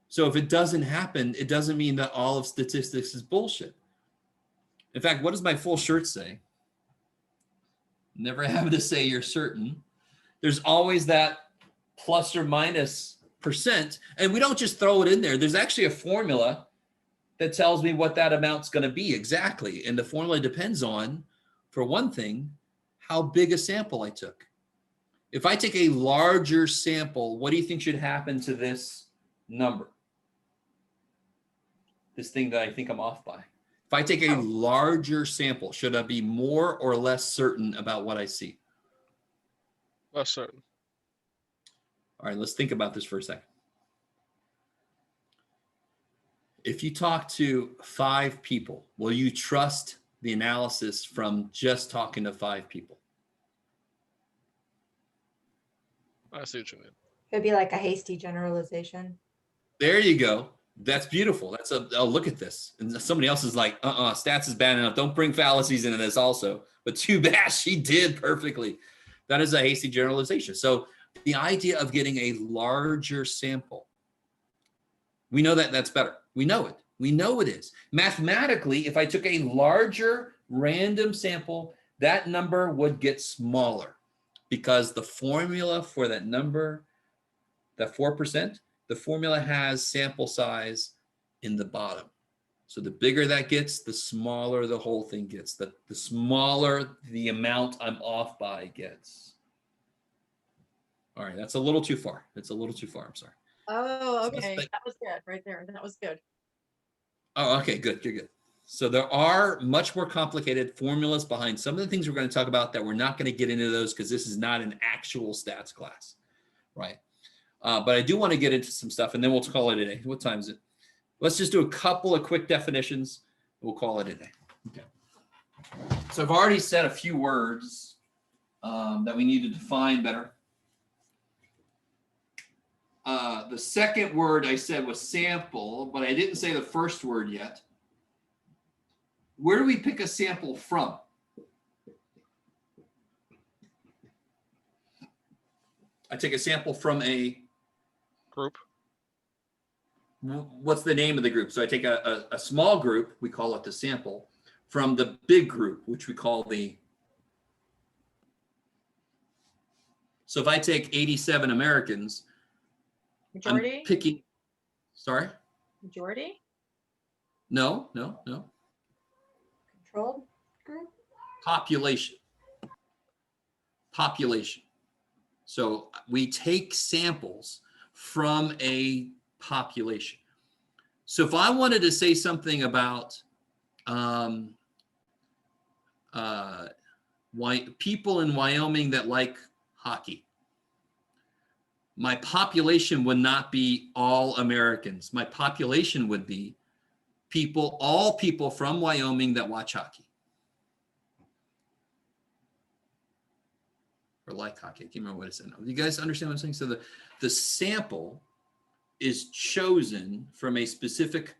So if it doesn't happen, it doesn't mean that all of statistics is bullshit. In fact, what does my full shirt say? Never having to say you're certain. There's always that plus or minus percent. And we don't just throw it in there. There's actually a formula that tells me what that amount's going to be exactly. And the formula depends on, for one thing, how big a sample I took. If I take a larger sample, what do you think should happen to this number? This thing that I think I'm off by. If I take a larger sample, should I be more or less certain about what I see? Less certain. All right, let's think about this for a second. If you talk to 5 people, will you trust the analysis from just talking to 5 people? I see what you mean. It'd be like a hasty generalization. There you go. That's beautiful. That's oh, look at this. And somebody else is like, stats is bad enough. Don't bring fallacies into this also. But too bad, she did perfectly. That is a hasty generalization. So the idea of getting a larger sample, we know that that's better. We know it. We know it is. Mathematically, if I took a larger random sample, that number would get smaller because the formula for that number, that 4%, the formula has sample size in the bottom. So the bigger that gets, the smaller the whole thing gets. The smaller the amount I'm off by gets. All right, that's a little too far. It's a little too far. I'm sorry. oh, okay. That was good right there. That was good. Oh, okay, good, good. So there are much more complicated formulas behind some of the things we're going to talk about that we're not going to get into those because this is not an actual stats class. right? But I do want to get into some stuff, and then we'll call it a day. What time is it? Let's just do a couple of quick definitions. We'll call it a day. Okay. So I've already said a few words that we need to define better. The second word I said was sample, but I didn't say the first word yet. Where do we pick a sample from? I take a sample from a Group. What's the name of the group? So I take a small group, we call it the sample, from the big group, which we call the. So if I take 87 Americans, Majority? I'm picking, sorry? Majority? No. Controlled group? Population. So we take samples from a population. So if I wanted to say something about people in Wyoming that like hockey, my population would not be all Americans. My population would be all people from Wyoming that watch hockey. Or like hockey. I can't remember what it said. No. You guys understand what I'm saying? So the sample is chosen from a specific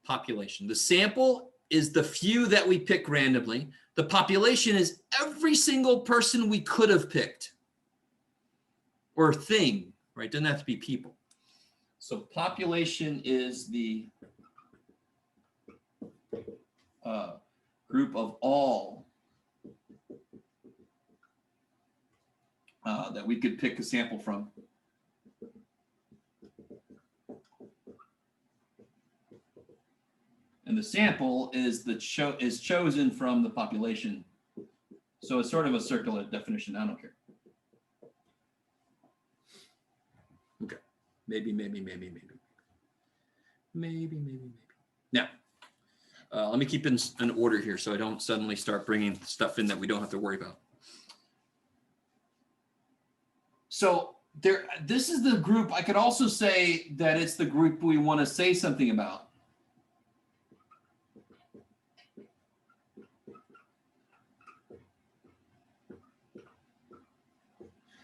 population. The sample is the few that we pick randomly. The population is every single person we could have picked or thing, right? Doesn't have to be people. So population is the group of all that we could pick a sample from. And the sample is chosen from the population. So it's sort of a circular definition. I don't care. Okay. Maybe. Now, let me keep in an order here so I don't suddenly start bringing stuff in that we don't have to worry about. So this is the group. I could also say that it's the group we want to say something about.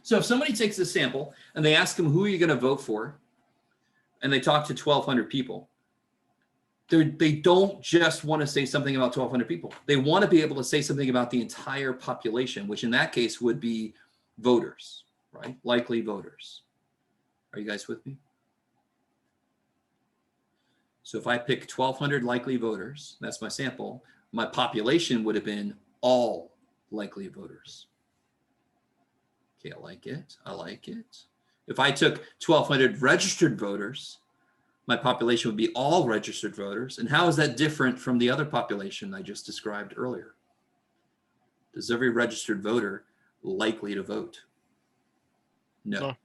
So if somebody takes a sample and they ask them, who are you going to vote for? And they talk to 1,200 people. They don't just want to say something about 1,200 people. They want to be able to say something about the entire population, which in that case would be voters, right? Likely voters. Are you guys with me? So if I pick 1,200 likely voters, that's my sample, my population would have been all likely voters. Okay, I like it. If I took 1,200 registered voters, my population would be all registered voters. And how is that different from the other population I just described earlier? Does every registered voter likely to vote? No.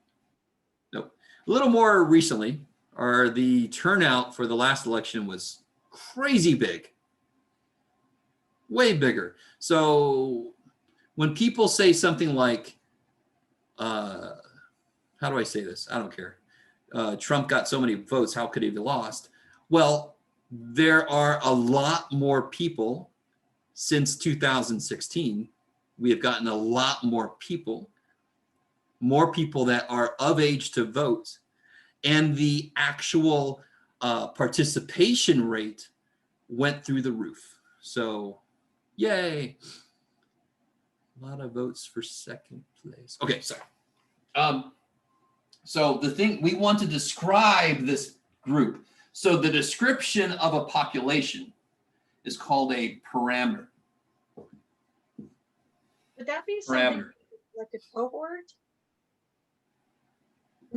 Nope. A little more recently, the turnout for the last election was crazy big. Way bigger. So when people say something like, how do I say this? I don't care. Trump got so many votes, how could he have lost? Well, there are a lot more people since 2016. We have gotten a lot more people that are of age to vote, and the actual participation rate went through the roof. So, yay. A lot of votes for second place. Okay, sorry. So the thing, we want to describe this group. So the description of a population is called a parameter. Would that be something Parameter. like a cohort?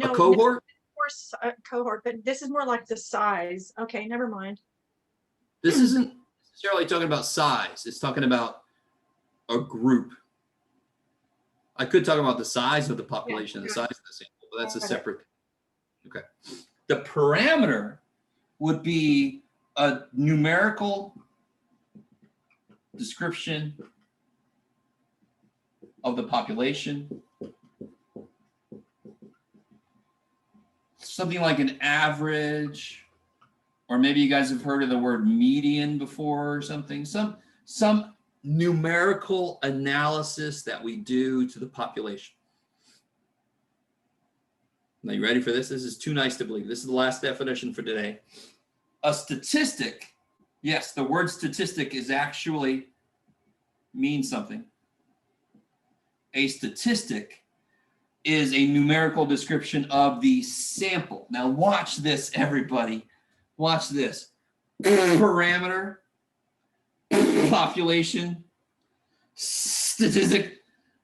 A cohort? Of course, a cohort, but this is more like the size. Okay, never mind. This isn't necessarily talking about size. It's talking about a group. I could talk about the size of the population, the size of the sample, but that's a separate. Okay. The parameter would be a numerical description of the population something like an average, or maybe you guys have heard of the word median before or something, some numerical analysis that we do to the population. Now, you ready for this? This is too nice to believe. This is the last definition for today. A statistic, yes, the word statistic is actually means something. A statistic is a numerical description of the sample. Now watch this, everybody. Watch this. Parameter, population, statistic,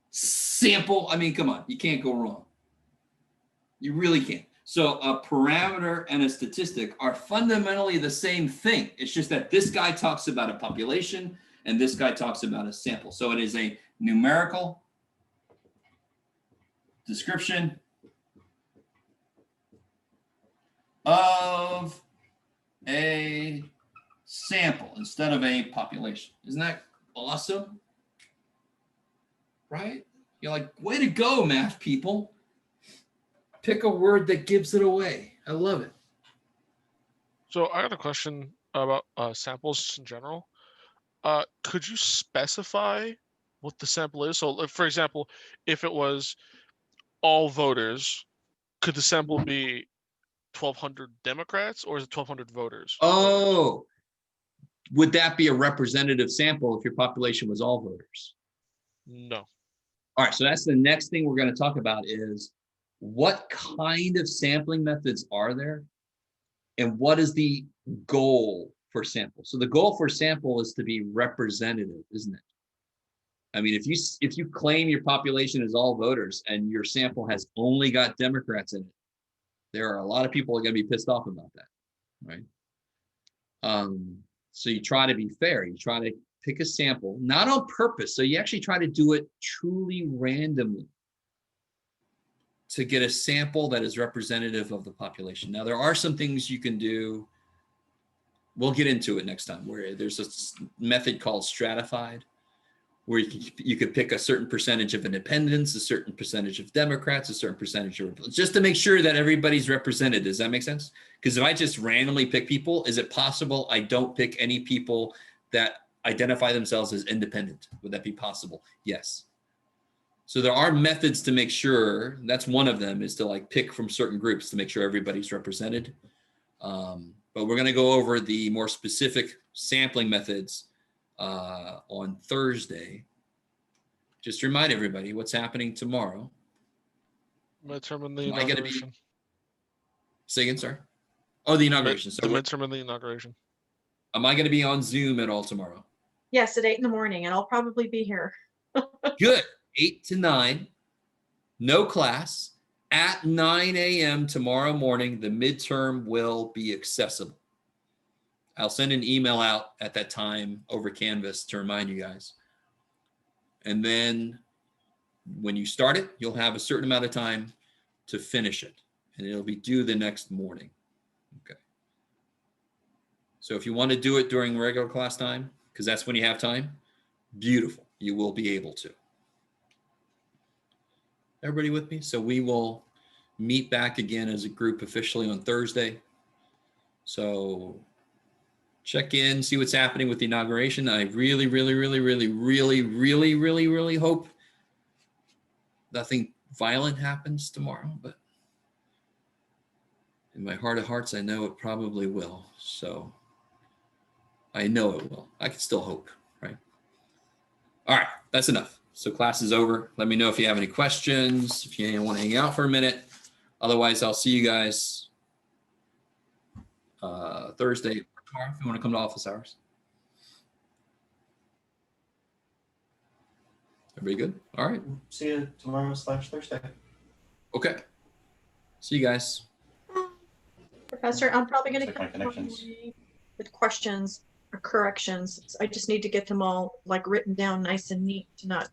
sample. I mean, come on, you can't go wrong. You really can't. So a parameter and a statistic are fundamentally the same thing. It's just that this guy talks about a population and this guy talks about a sample. So it is a numerical description of a sample instead of a population. Isn't that awesome? Right? You're like, way to go, math people. Pick a word that gives it away. I love it. So I got a question about samples in general. Could you specify what the sample is? So, like, for example, if it was all voters, could the sample be 1,200 Democrats or is it 1,200 voters? Oh, would that be a representative sample if your population was all voters? No. All right, so that's the next thing we're going to talk about is what kind of sampling methods are there and what is the goal for sample? So the goal for sample is to be representative, isn't it? I mean, if you claim your population is all voters and your sample has only got Democrats in it, there are a lot of people who are going to be pissed off about that, right? So you try to be fair. You try to pick a sample, not on purpose. So you actually try to do it truly randomly to get a sample that is representative of the population. Now, there are some things you can do. We'll get into it next time, where there's a method called stratified, where you could pick a certain percentage of independents, a certain percentage of Democrats, a certain percentage of Republicans, just to make sure that everybody's represented. Does that make sense? Because if I just randomly pick people, is it possible I don't pick any people that identify themselves as independent? Would that be possible? Yes. So there are methods to make sure. That's one of them, is to like pick from certain groups to make sure everybody's represented. But we're going to go over the more specific sampling methods on Thursday. Just to remind everybody what's happening tomorrow. Midterm and the Am I gonna be- inauguration. Say again, sorry. Oh, the inauguration. The So midterm and the inauguration. am I going to be on Zoom at all tomorrow? Yes, at 8 in the morning, and I'll probably be here. Good. 8 to 9. No class. At 9 a.m. tomorrow morning, the midterm will be accessible. I'll send an email out at that time over Canvas to remind you guys. And then when you start it, you'll have a certain amount of time to finish it. And it'll be due the next morning. Okay. So if you want to do it during regular class time, because that's when you have time, beautiful. You will be able to. Everybody with me? So we will meet back again as a group officially on Thursday. So check in, see what's happening with the inauguration. I really, really, really, really, really, really, really, really hope nothing violent happens tomorrow, but in my heart of hearts, I know it probably will. So I know it will. I can still hope, right? All right, that's enough. So class is over. Let me know if you have any questions, if you want to hang out for a minute. Otherwise, I'll see you guys Thursday or tomorrow if you want to come to office hours. Everybody good? All right. See you tomorrow/Thursday. Okay. See you guys. Professor, I'm probably going to Check my come tomorrow connections. morning with questions or corrections. I just need to get them all like written down nice and neat to not,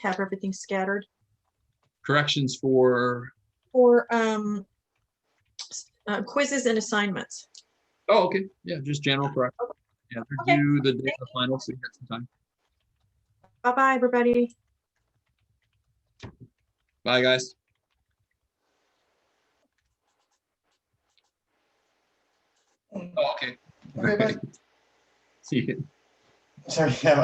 have everything scattered. Corrections for. For quizzes and assignments. Oh, okay. Yeah, just general correction. Yeah, Okay. review the day of the final, so you got some time. Bye-bye, everybody. Bye, guys. Oh, okay. Okay, bye. See you. Sorry, yeah,